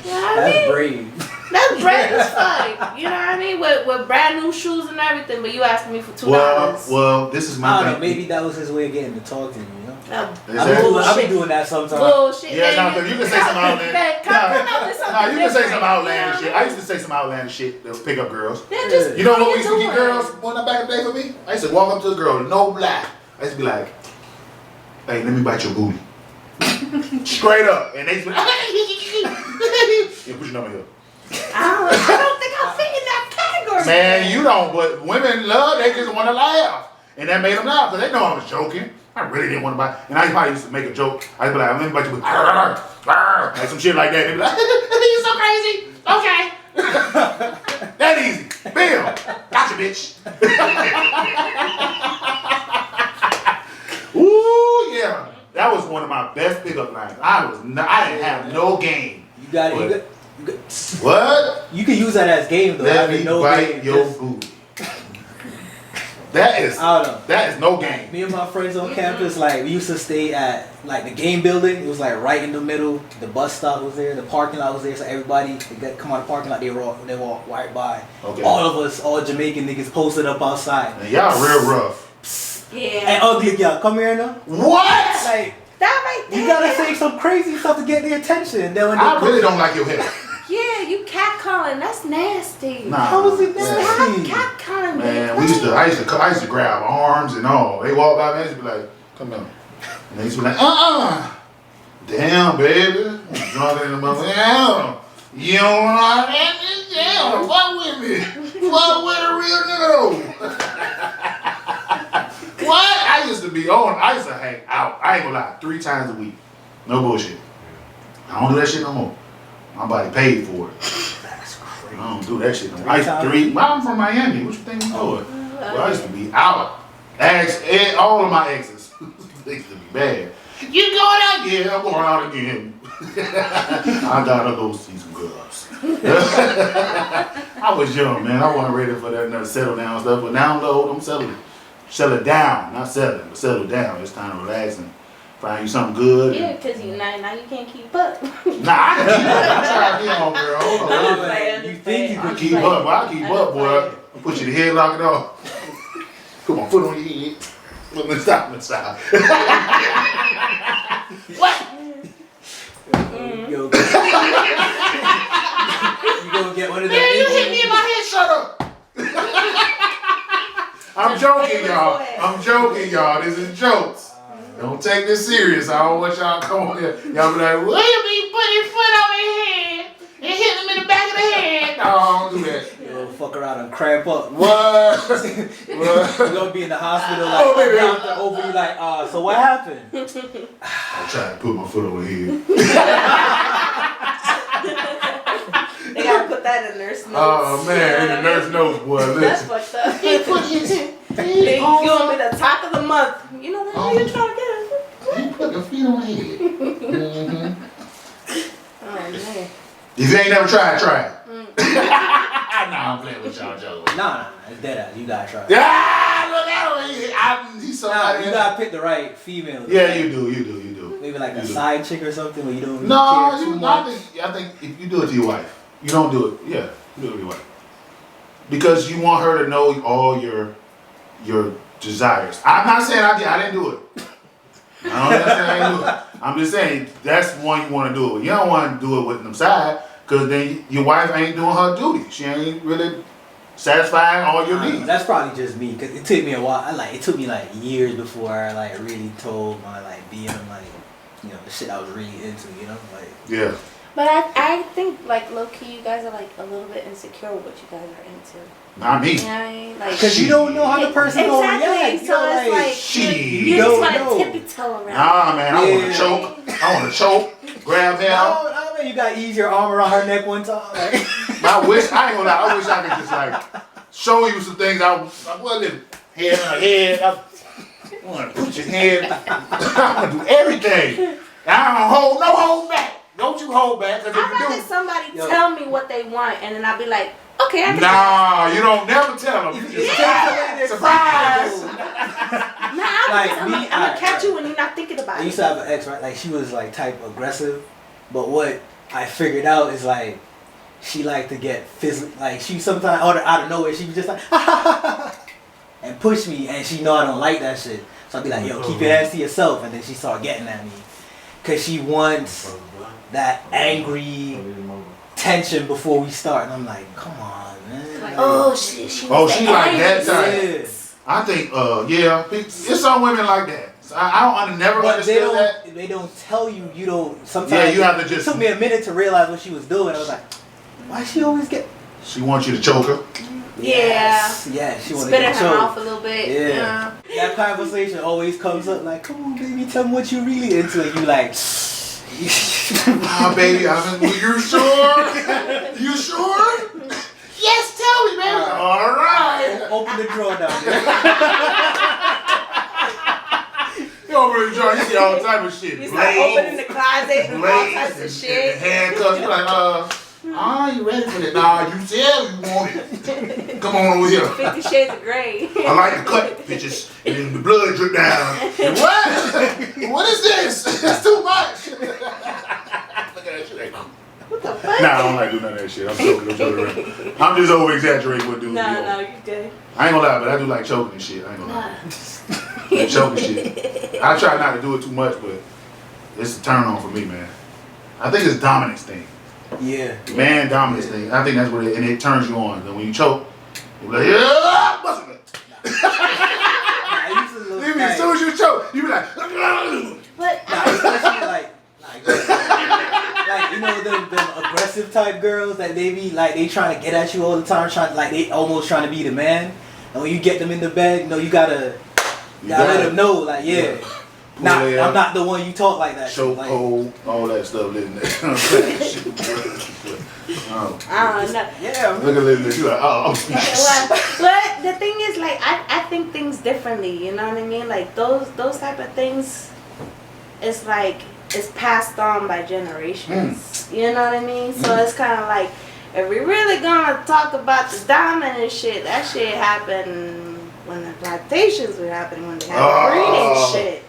what I
That's
mean?
brave.
That's brand as fuck. You know what I mean? With brand new shoes and everything, but you asking me for $2.
Well, this is
I
my
don't know,
thing.
maybe that was his way of getting to talk to you, you know?
Exactly.
I be doing that sometimes.
Bullshit.
Yeah, no, you can say some outlandish.
No,
You can say some outlandish shit. I used to say some outlandish shit to pick up girls.
Yeah, just
You know what we
how
used to
you
get
doing?
girls one back in the day for me? I used to walk up to a girl, no lie. I used to be like, hey, let me bite your booty. Straight up. And they used to be like, yeah, put your number here.
I don't think I fit in that category.
Man, you don't, but women love, they just want to laugh. And that made them laugh, because they know I was joking. I really didn't want to bite. And I probably used to make a joke. I'd be like, let me bite your booty. Like some shit like that. They'd be like, you so crazy. Okay. That easy. Bam. Gotcha, bitch. Ooh, yeah. That was one of my best pickup lines. I didn't have no game.
You got it.
What?
You can use that as game though.
Let me
no
bite
game,
your
just-
booty. That is,
I don't know.
that is no game.
Me and my friends on campus, like we used to stay at like the game building. It was like right in the middle. The bus stop was there. The parking lot was there. So everybody they come out of the parking lot. They walk right by.
Okay.
All of us, all Jamaican niggas, posted up outside.
Man, y'all real rough.
Yeah.
And ugly y'all come here now.
What?
Like
That right there.
you gotta say some crazy stuff to get their attention. And then when they
I really don't like your hair.
Yeah, you catcalling. That's nasty.
Nah.
How was it
Stop
nasty?
catcalling.
Man,
baby.
I used to grab arms and all. They walk by me, I used to be like, come here. And they used to be like, damn, baby. I'm drunk in the mother. Damn. You don't know that? Damn, fuck with me. Fuck with a real nigga though. What? I used to be on, I used to hang out. I ain't gonna lie, 3 times a week. No bullshit. I don't do that shit no more. My body paid for it.
That's crazy.
I don't do that shit no more.
3 times?
Well, I'm from Miami. What you think I'm doing? Well, I used to be out. All of my exes. They used to be bad. You going out? Yeah, I'm going out again. I gotta go see some girls. I was young, man. I wasn't ready for that settle down stuff. But now I'm old. I'm settling. Settle down. Not settling, but settle down. It's time to relax and find you something good.
Yeah, because now you can't keep up.
Nah, I can keep up. I try to keep on, girl. Hold on.
I'm just playing,
You think you
I
could
keep up, boy. I keep up, boy. I'll put you in the headlock and all. Come on, foot on your head. Stop. What?
Yo, you gonna get one of them?
Man, you hit me in my head. Shut up. I'm joking, y'all. This is jokes. Don't take this serious. I don't want y'all to come on here. Y'all be like, will you be putting your foot on his head and hit him in the back of the head? No, don't do that.
Yo, fuck around and cramp up.
What?
You're gonna be in the hospital like
Oh, baby.
doctor over you like, so what happened?
I'm trying to put my foot over here.
They gotta put that in nurse notes.
Oh man, in the nurse notes, boy.
That's
Listen.
fucked up.
He put his
They gonna be the top of the month. You know that? You trying to get it?
He put your feet on my head. Mm-hmm.
Oh man.
If you ain't never tried, try it. Nah, I'm playing with y'all, Joe.
Nah, it's dead ass. You gotta try.
Ah, look at him. He's
Nah,
somebody.
you gotta pick the right female.
Yeah, you do.
Maybe like
You
a
do.
side chick or something where you don't
No,
care too
I
much.
think if you do it to your wife, you don't do it. Yeah, you do it to your wife because you want her to know all your desires. I'm not saying I didn't do it. I'm not saying I didn't do it. I'm just saying that's one you want to do it. You don't want to do it with them side because then your wife ain't doing her duty. She ain't really satisfying all your needs.
That's probably just me, cause it took me a while. It took me like years before I like really told my like BM like, you know, the shit I was really into. You know, like.
Yeah.
But I think like low key you guys are like a little bit insecure with what you guys are into.
Not me.
You know what I mean? Like
Cause you don't know how the person gonna react.
exactly.
You
So
know,
it's like
Shit.
you
don't
just
know.
want to tippy toe around.
Nah, man, I want
Yeah.
to choke. I want to choke. Grab him.
No, man, you gotta ease your arm around her neck one time. Like.
I wish I ain't gonna lie. I wish I could just like show you some things. I wasn't head on head. I want to put your head. I want to do everything. I don't hold back. Don't you hold back? Cause if
I'd
you
rather
do,
somebody
Yo.
tell me what they want and then I'll be like, okay, I can
nah, you don't never tell them. You just surprise.
Nah,
Like
I'm
me,
gonna catch you when you're not thinking about
I
it.
used to have an ex, right? Like she was like type aggressive, but what I figured out is like she liked to get physical. Like she sometimes out of nowhere, she was just like and push me, and she know I don't like that shit. So I'd be like, yo, keep your hands to yourself, and then she start getting at me, cause she wants that angry tension before we start, and I'm like, come on, man.
Like, oh shit, she
like that type.
Yeah.
I think, yeah, it's some women like that. So I never
But
understood that.
they don't tell you. You don't. Sometimes
Yeah, you have to just.
It took me a minute to realize what she was doing. I was like, why she always get?
She wants you to choke her.
Yes. Yeah, she wants to
spit in
get
her
choked.
mouth a little bit.
Yeah. That conversation always comes up like, come on, baby, tell me what you really into. And you like,
baby, you sure? You sure? Yes, tell me, baby. All right.
Open the drawer down.
You open the drawer, you see all type of shit.
You start opening the closet and all types of shit.
Handcuffs. You like, you ready for that? Nah, you said you want it. Come on over here.
50 Shades of Grey.
I like to cut bitches and then the blood drip down. And what? What is this? That's too much. Look at that shit.
What the fuck?
Nah, I don't like doing none of that shit. I'm joking. I'm just over exaggerating what dudes do.
No, you good.
I ain't gonna lie, but I do like choking and shit. I ain't gonna lie. Like choking shit. I try not to do it too much, but it's a turn on for me, man. I think it's dominance thing.
Yeah.
Man dominance thing. I think that's what it, and it turns you on. Then when you choke, you're like, yeah, busting it. As soon as you choke, you be like,
But
especially like you know them aggressive type girls that they be like they trying to get at you all the time, they almost trying to be the man. And when you get them in the bed, you know you gotta let them know like I'm not the one you talk like that.
Choke,
like,
hold, all that stuff, living there.
I don't know.
Yeah.
Look at living there. You like,
But the thing is, like, I think things differently. You know what I mean? Like those type of things, it's like it's passed on by generations. You know what I mean? So it's kind of like if we really gonna talk about the dominant shit, that shit happened when the plantations were happening, when they had the breeding shit.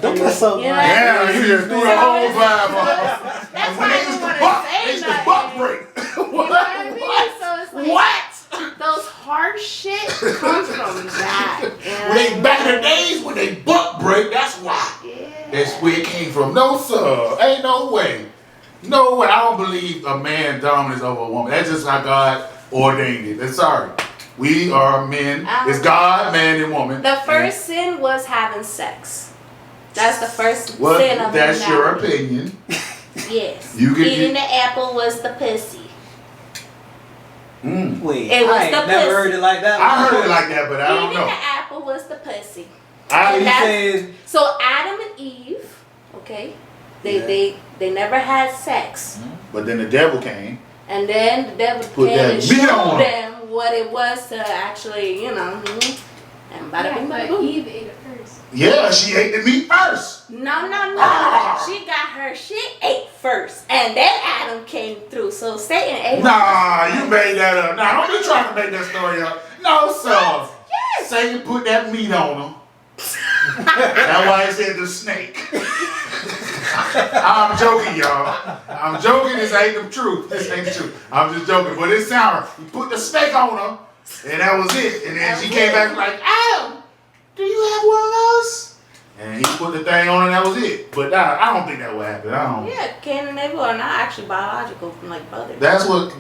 Don't mess up.
Yeah, you just threw the whole vibe off.
That's why I didn't want to say nothing.
Buck break.
You know what I mean? So it's like,
What?
those hard shit comes from that. You know
When they back in the days when they buck break, that's why.
Yeah.
That's where it came from. No sir, ain't no way. No way. I don't believe a man dominance over a woman. That's just how God ordained it. I'm sorry. We are men. It's God, man, and woman.
The first sin was having sex. That's the first sin of
that's
the
your opinion.
Yes.
You can
Eating the apple was the pussy.
Wait,
It was
I ain't
the
never
pussy.
heard it like that.
I heard it like that, but I don't
Eating
know.
the apple was the pussy.
saying
So Adam and Eve, okay, they never had sex.
But then the devil came.
And then the devil
Put
came
that
and
meat
showed
on
them what it was to actually, and bada bing, bada boom.
Eve ate it first.
Yeah, she ate the meat first.
No. She got her shit ate first. And then Adam came through. So Satan ate
Nah, you made that up. Nah, don't be trying to make that story up. No, sir.
Yes.
Satan put that meat on him. That's why it said the snake. I'm joking, y'all. I'm joking. This ain't the truth. This ain't the truth. I'm just joking. But it's sour. He put the snake on her, and that was it. And then she came back like, Adam, do you have one of those? And he put the thing on, and that was it. But I don't think that would happen. I don't.
Yeah, Cain and Abel are not actually biological, like brothers.
That's what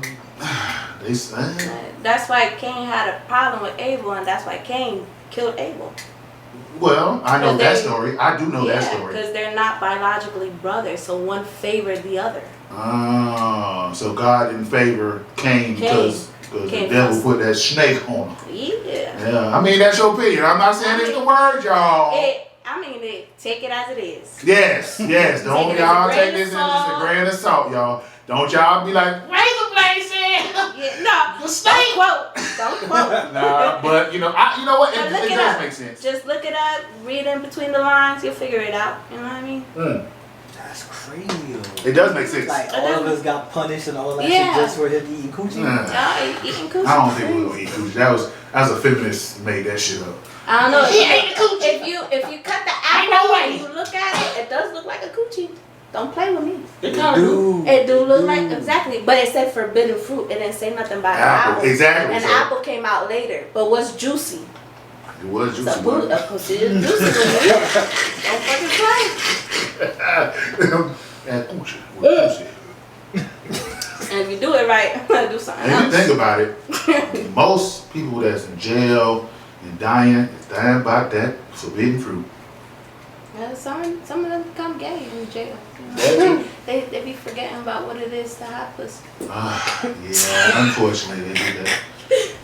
they say.
That's why Cain had a problem with Abel, and that's why Cain killed Abel.
Well, I know that story. I do know that story.
Because they're not biologically brothers, so one favored the other.
So God didn't favor Cain because the devil put that snake on him. Yeah. I mean, that's your opinion. I'm not saying it's the word, y'all.
Take it as it is.
Yes. Don't y'all take this as a grain of salt, y'all. Don't y'all be like, razor blade said.
No,
the snake.
Don't quote.
Nah, but you know what? It does make sense.
Just look it up, read in between the lines, you'll figure it out. You know what I mean?
That's crazy.
It does make sense.
Like all of us got punished and all that shit just for him eating coochie.
Eating coochie.
I don't think we're gonna eat coochie. That was a feminist made that shit up.
I don't know.
He ate the coochie.
If you cut the apple and you look at it, it does look like a coochie. Don't play with me.
It kind of do.
It do look like exactly, but it said forbidden fruit. It didn't say nothing about apple.
Exactly.
And
so.
apple came out later, but what's juicy?
It was juicy.
A pussy is juicy. Don't fucking play.
And juicy.
And if you do it right, do something
And
else.
if you think about it, most people that's in jail and dying is dying about that forbidden fruit.
Yeah, some of them become gay in jail. They be forgetting about what it is to have pussy.
Yeah, unfortunately they do that.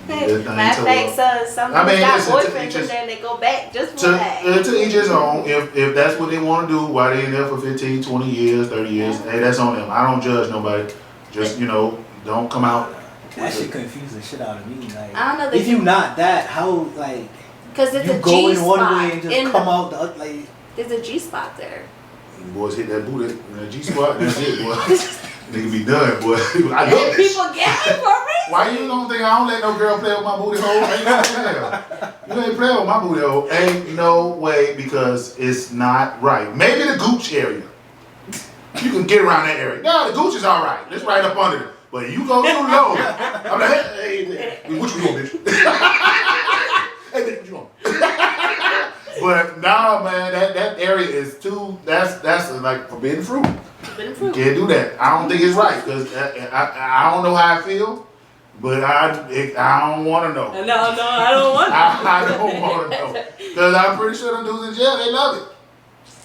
Matter of fact, some of them got boyfriends in there and they go back just for that.
To each his own. If that's what they want to do, why they in there for 15, 20 years, 30 years, hey, that's on them. I don't judge nobody. Just, don't come out.
That shit confused the shit out of me. Like,
I don't know.
if you not that, how, like,
because it's
you
a
go
G
in one
spot
way and just come out the other, like.
There's a G spot there.
Boys hit that booty in that G spot, and that's it, boy. Nigga be done, boy. I love this.
People get it for a reason.
Why you don't think I don't let no girl play with my booty hole? Ain't no hell. You ain't playing with my booty hole. Ain't no way, because it's not right. Maybe the gooch area. You can get around that area. No, the gooch is all right. It's right up under it. But you go too low. I'm like, hey, what you want, bitch? Hey, bitch, what you want? But nah, man, that area is too. That's like forbidden fruit.
Forbidden fruit.
You can't do that. I don't think it's right, because I don't know how I feel, but I don't want to know.
No, I don't want to.
I don't want to know, because I'm pretty sure the dudes in jail, they love it.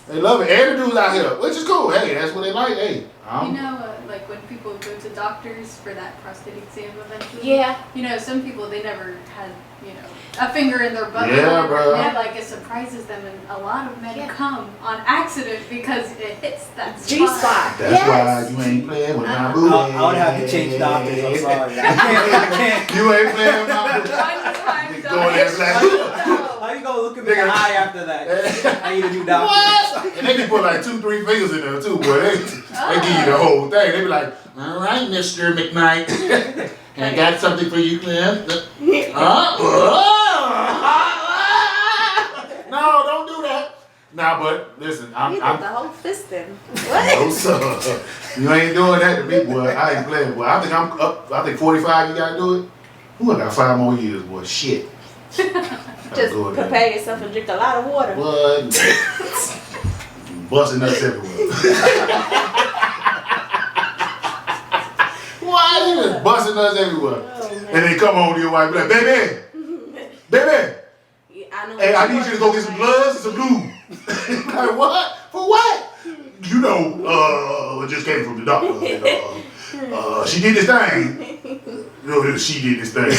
They love it, and the dudes out here, which is cool. Hey, that's what they like. Hey,
like when people go to doctors for that prostate exam eventually.
Yeah.
Some people, they never had, a finger in their butt.
Yeah, bro.
And like it surprises them, and a lot of men come on accident because it hits that spot.
G spot.
That's why you ain't playing with my booty.
I would have to change doctors. I'm sorry. I can't.
You ain't playing with my booty.
One time,
Going there like,
How you gonna look at me in the eye after that? I need a new doctor.
what? And they can put like 2-3 fingers in there too, boy. They give you the whole thing. They be like, all right, Mr. McKnight. I got something for you, Clem. No, don't do that. Nah, but listen,
You
I'm
did the whole fisting. What?
no, sir. You ain't doing that to me, boy. I ain't playing, boy. I think I'm up. I think 45. You gotta do it. Ooh, I got 5 more years, boy. Shit.
Just prepare yourself and drink a lot of water.
What? Busting nuts everywhere. Why you just busting nuts everywhere?
Oh, man.
And then come home to your wife and be like, baby, baby.
I know
Hey, I need you to go get some gloves and some glue. Like, what? For what? It just came from the doctor. She did this thing. No, she did this thing.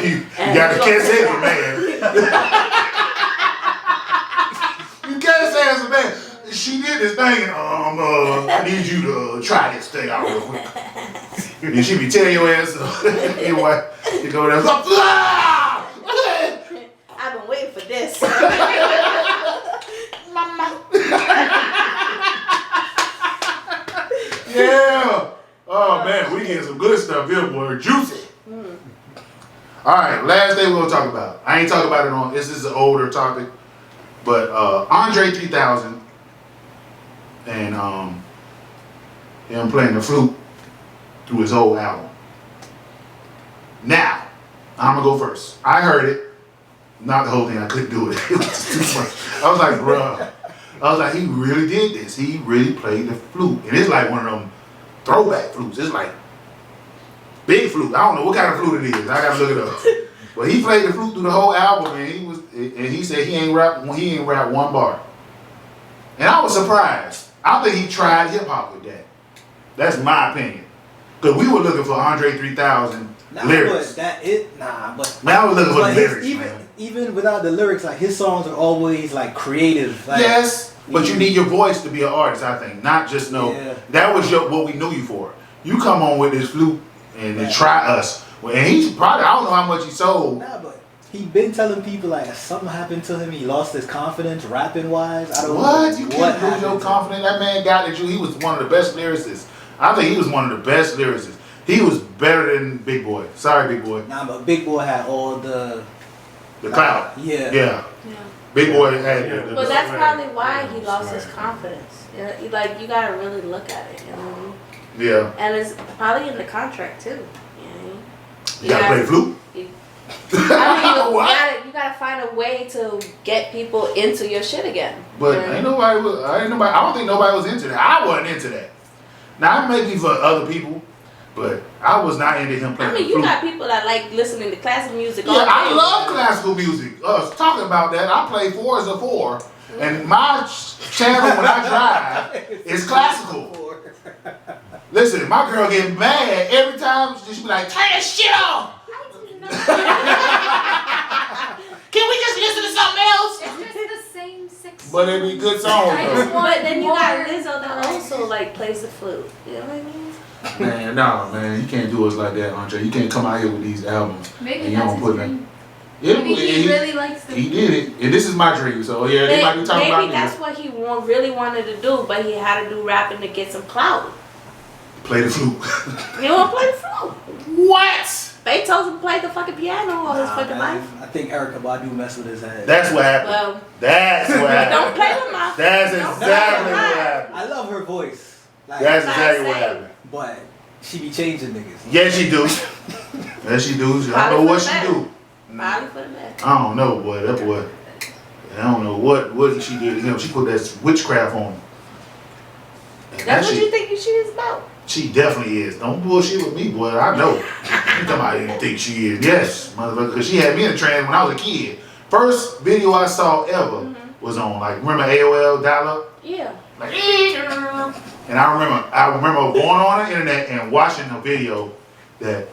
You gotta can't say it's a man. You can't say it's a man. She did this thing, and I need you to try this thing out real quick. And she be telling your ass, your wife, you go there,
I've been waiting for this.
yeah. Oh man, we getting some good stuff here, boy. Juicy. All right, last thing we're gonna talk about. I ain't talking about it on. This is an older topic, but Andre 3000 and him playing the flute through his whole album. Now, I'm gonna go first. I heard it, not the whole thing. I couldn't do it. It was too much. I was like, bruh. I was like, he really did this. He really played the flute, and it's like one of them throwback flutes. It's like big flute. I don't know what kind of flute it is. I gotta look it up. But he played the flute through the whole album, and he said he ain't rap one bar. And I was surprised. I think he tried hip hop with that. That's my opinion. Cause we were looking for Andre 3000 lyrics.
But
Now we're looking for the
his,
lyrics.
even without the lyrics, like his songs are always like creative. Like,
Yes, but you need your voice to be an artist, I think. Not just know.
Yeah.
That was what we knew you for. You come on with this flute and then try us. Well, and he's probably, I don't know how much he sold.
Nah, but he been telling people like something happened to him. He lost his confidence rapping wise. I don't know
What? You
what
can't lose your confidence. That man got at you. He was one of the best lyricists. I think he was one of the best lyricists. He was better than Big Boy. Sorry, Big Boy.
Nah, but Big Boy had all the
clout.
Yeah.
Yeah. Big Boy had the
But that's probably why he lost his confidence. You know, like you gotta really look at it. You know what I mean?
Yeah.
And it's probably in the contract too. You know what I mean?
You gotta play the flute?
I mean, you gotta find a way to get people into your shit again.
But I don't think nobody was into that. I wasn't into that. Now, maybe for other people, but I was not into him playing
I mean,
the
you
flute.
got people that like listening to classical music.
Yeah,
all day.
I love classical music. Talking about that, I play 4 as a 4. And my channel when I drive is classical. Listen, my girl get mad every time. She be like, turn that shit off. Can we just listen to something else?
It's just the same 6
But it be good songs though.
But then you got Lizzo that also like plays the flute. You know what I mean?
Man, no, man, you can't do us like that, Andre. You can't come out here with these albums.
Maybe
and you
that's
don't
his
put
dream.
that.
Maybe he really likes the
He did it, and this is my dream. So yeah, they might be talking about
maybe
me.
that's what he really wanted to do, but he had to do rapping to get some clout.
Play the flute.
He don't play the flute.
What?
Beethoven played the fucking piano all his fucking life.
I think Erykah Badu messed with his head.
That's what happened.
Well,
That's what happened.
don't play with my.
That's
don't
exactly
play with
what
mine.
happened.
I love her voice. Like,
That's
Not
exactly what
saying.
happened.
but she be changing niggas.
Yes, she do. Yes, she do. I don't know what she do.
Probably for the best.
I don't know, boy. That boy. I don't know what she did. You know, she put that witchcraft on him. And that
That's what
shit-
you think she is about.
She definitely is. Don't bullshit with me, boy. I know. You talking about you think she is? Yes, motherfucker. Because she had me in a trance when I was a kid. First video I saw ever was on remember AOL dial-up?
Yeah.
Like, and I remember going on the internet and watching a video that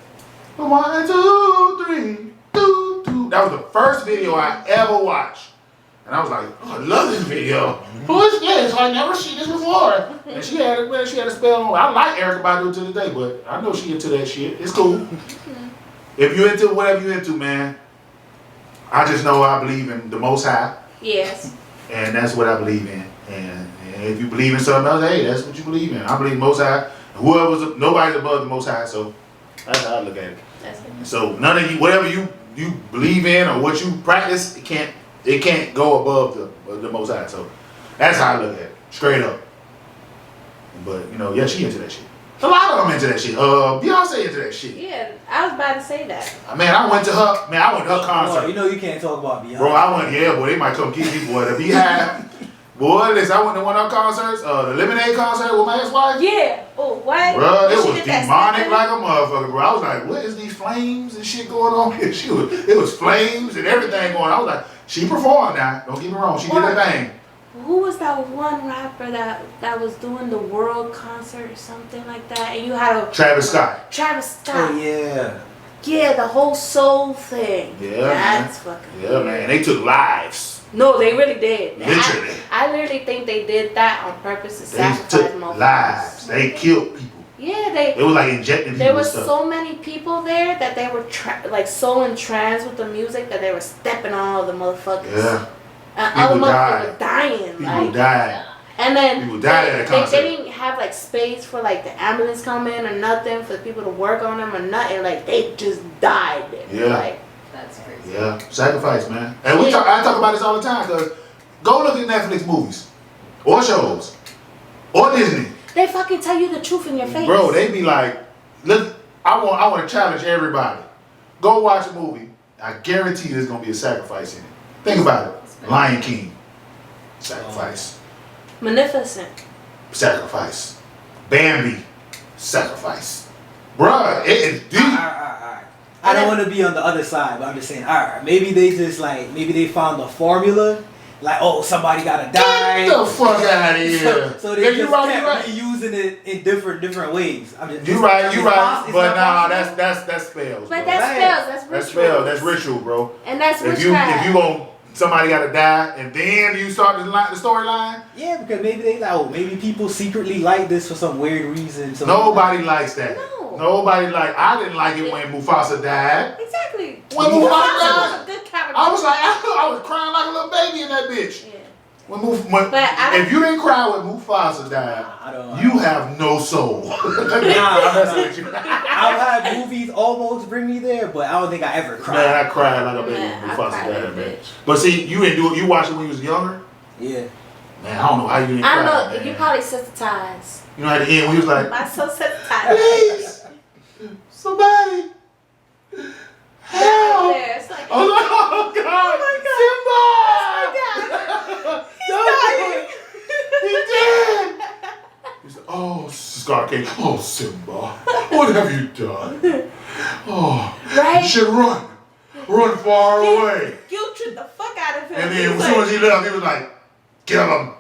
1, 2, 3, 2, 2. That was the first video I ever watched. And I was like, oh, I love this video. Who is this? I never seen this before. And she had a spell on. I like Erykah Badu to this day, but I know she into that shit. It's cool. If you into whatever you into, man, I just know I believe in the Most High.
Yes.
And that's what I believe in. And if you believe in something else, hey, that's what you believe in. I believe Most High. Nobody's above the Most High, so that's how I look at it.
That's it.
So none of you, whatever you believe in or what you practice, it can't go above the Most High. So that's how I look at it, straight up. But yeah, she into that shit. A lot of them into that shit. Beyonce into that shit.
Yeah, I was about to say that.
Man, I went to her concert.
You know you can't talk about Beyonce.
Bro, I went, boy, they might come get me, boy. The Beehive. Boy, listen, I went to one of her concerts, the Lemonade concert with my ex-wife.
Yeah. Oh, what?
Bro, it
She
was
did that
demonic
stepping?
like a motherfucker, bro. I was like, what is these flames and shit going on here? It was flames and everything going on. I was like, she performed now. Don't get me wrong. She did her thing.
Who was that one rapper that was doing the world concert or something like that? And you had a
Travis Scott.
Travis Scott.
Oh yeah.
Yeah, the whole soul thing.
Yeah,
That's fucking
Yeah,
weird.
man. They took lives.
No, they really did.
Literally.
I literally think they did that on purpose to
They
sacrifice
took
motherfuckers.
lives. They killed people.
Yeah,
It was like injecting people
there
with
was
stuff.
so many people there that they were so entranced with the music that they were stepping on all the motherfuckers.
Yeah.
And
People
other
died.
motherfuckers were dying.
People died.
And then
People died at a concert.
they didn't have space for the ambulance come in or nothing for the people to work on them or nothing. They just died.
Yeah.
That's crazy.
Yeah, sacrifice, man. And I talk about this all the time because go look at Netflix movies or shows or Disney.
They fucking tell you the truth in your face.
Bro, they be like, look, I want to challenge everybody. Go watch a movie. I guarantee there's gonna be a sacrifice in it. Think about it. Lion King, sacrifice.
Magnificent.
Sacrifice. Bambi, sacrifice. Bruh, it is deep.
Alright. I don't want to be on the other side, but I'm just saying, alright, maybe they just maybe they found the formula. Somebody gotta die.
Get the fuck out of here.
So they
Yeah,
just
you right,
kept reusing it in different ways.
You right.
It's
But
not
nah,
possible.
that's spells.
But
bro.
that's spells. That's ritual.
That's spell. That's ritual, bro.
And that's
If
witchcraft.
you somebody gotta die, and then you start the storyline.
Yeah, because maybe they maybe people secretly like this for some weird reason. So
Nobody likes that.
No.
Nobody I didn't like it when Mufasa died.
Exactly.
When
Mufasa
Mufasa
was a good character.
I was like, I was crying like a little baby in that bitch.
Yeah.
If you didn't cry when Mufasa died,
I don't.
you have no soul.
Nah,
I'm messing with you.
I I've had movies almost bring me there, but I don't think I ever cried.
Man, I cried like a baby
Man,
when
I
Foster
cried like a
died, man.
bitch.
But see, you didn't do it. You watched it when you was younger.
Yeah.
Man, I don't know how you didn't
I
cry.
know
man.
you probably sensitized.
You know, at the end, we was like,
I'm so sensitized.
please, somebody, help.
There, it's like,
I was like, oh God, Simba! He's dying. He did. He said, oh, Scar came. Oh, Simba, what have you done? Oh,
right?
you should run. Run far away.
You tripped the fuck out of him.
And
He
then
was
as soon as he left, he was like, kill him.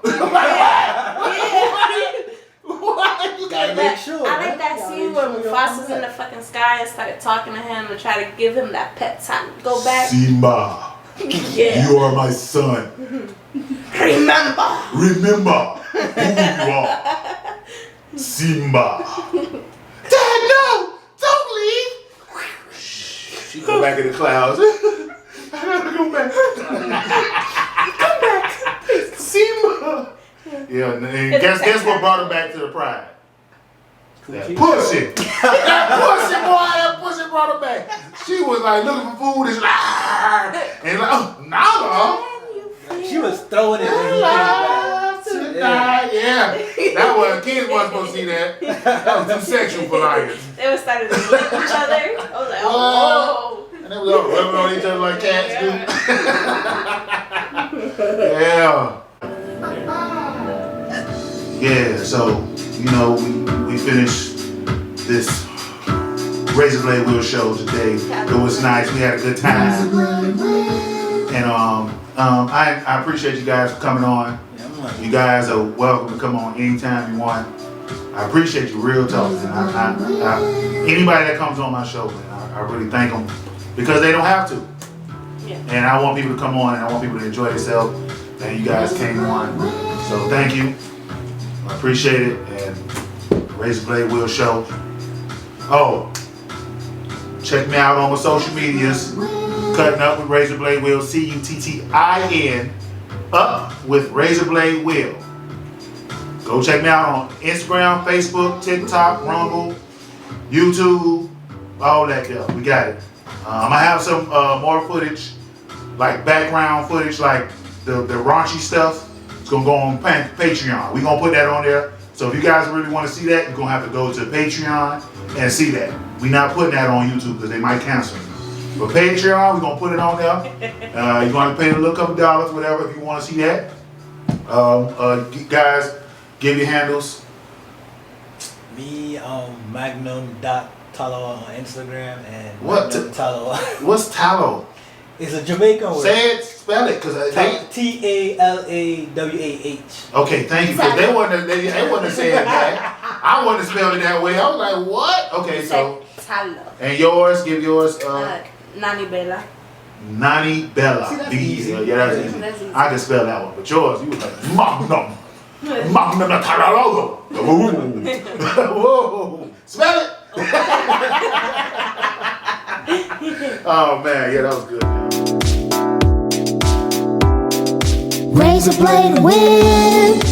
What? You
Gotta
gotta
make
make
sure.
I like
man.
that
Gotta
scene
make
where
sure y'all
Mufasa's
come
in the
back.
fucking sky and started talking to him and try to give him that pep talk. Go back.
Simba,
Yeah.
you are my son.
Remember.
Remember who you are. Simba. Dad, no! Don't leave! She go back in the clouds. I gotta go back. Come back. Simba. Yeah, and guess what brought her back to the pride? That pussy. That pussy, boy. That pussy brought her back. She was like looking for food and like, oh, Nala.
She was throwing it when he came back.
Tonight. Yeah. That was, kids wasn't supposed to see that. That was too sexual for lions.
They were starting to lick each other. I was like, oh, whoa.
And they was all rubbing on each other like cats do. Yeah. Yeah, so, you know, we finished this Razor Blade Wheel show today. It was nice. We had a good time. And I appreciate you guys for coming on. You guys are welcome to come on anytime you want. I appreciate you, real talk, man. Anybody that comes on my show, man, I really thank them because they don't have to.
Yeah.
And I want people to come on and I want people to enjoy themselves. And you guys came on. So thank you. I appreciate it. And Razor Blade Wheel Show. Oh, check me out on my social medias. Cutting Up with Razor Blade Wheel. CUTTIN. Up with Razor Blade Wheel. Go check me out on Instagram, Facebook, TikTok, Rumble, YouTube, all that stuff. We got it. I have some more footage, like background footage, like the raunchy stuff. It's gonna go on Patreon. We're gonna put that on there. So if you guys really want to see that, you're gonna have to go to Patreon and see that. We're not putting that on YouTube because they might cancel it. But Patreon, we're gonna put it on there. You're gonna pay a little couple dollars, whatever, if you want to see that. Guys, give your handles.
Me, Magnum.Talo on Instagram and
What?
Magnum Talo.
What's tallow?
It's a Jamaican word.
Say it, spell it, cause they.
TALAWAH.
Okay, thank you. Cause they wasn't saying that. I wasn't spelling it that way. I was like, what? Okay, so
Talo.
and yours, give yours.
Nani Bella.
Nani Bella.
See, that's
B.
easy.
Yeah, that's easy.
That's easy.
I can spell that one, but yours, you was like Magnum. Magnum Taralogo. Whoa. Smell it. Oh man, yeah, that was good. Man.
Razor blade whip.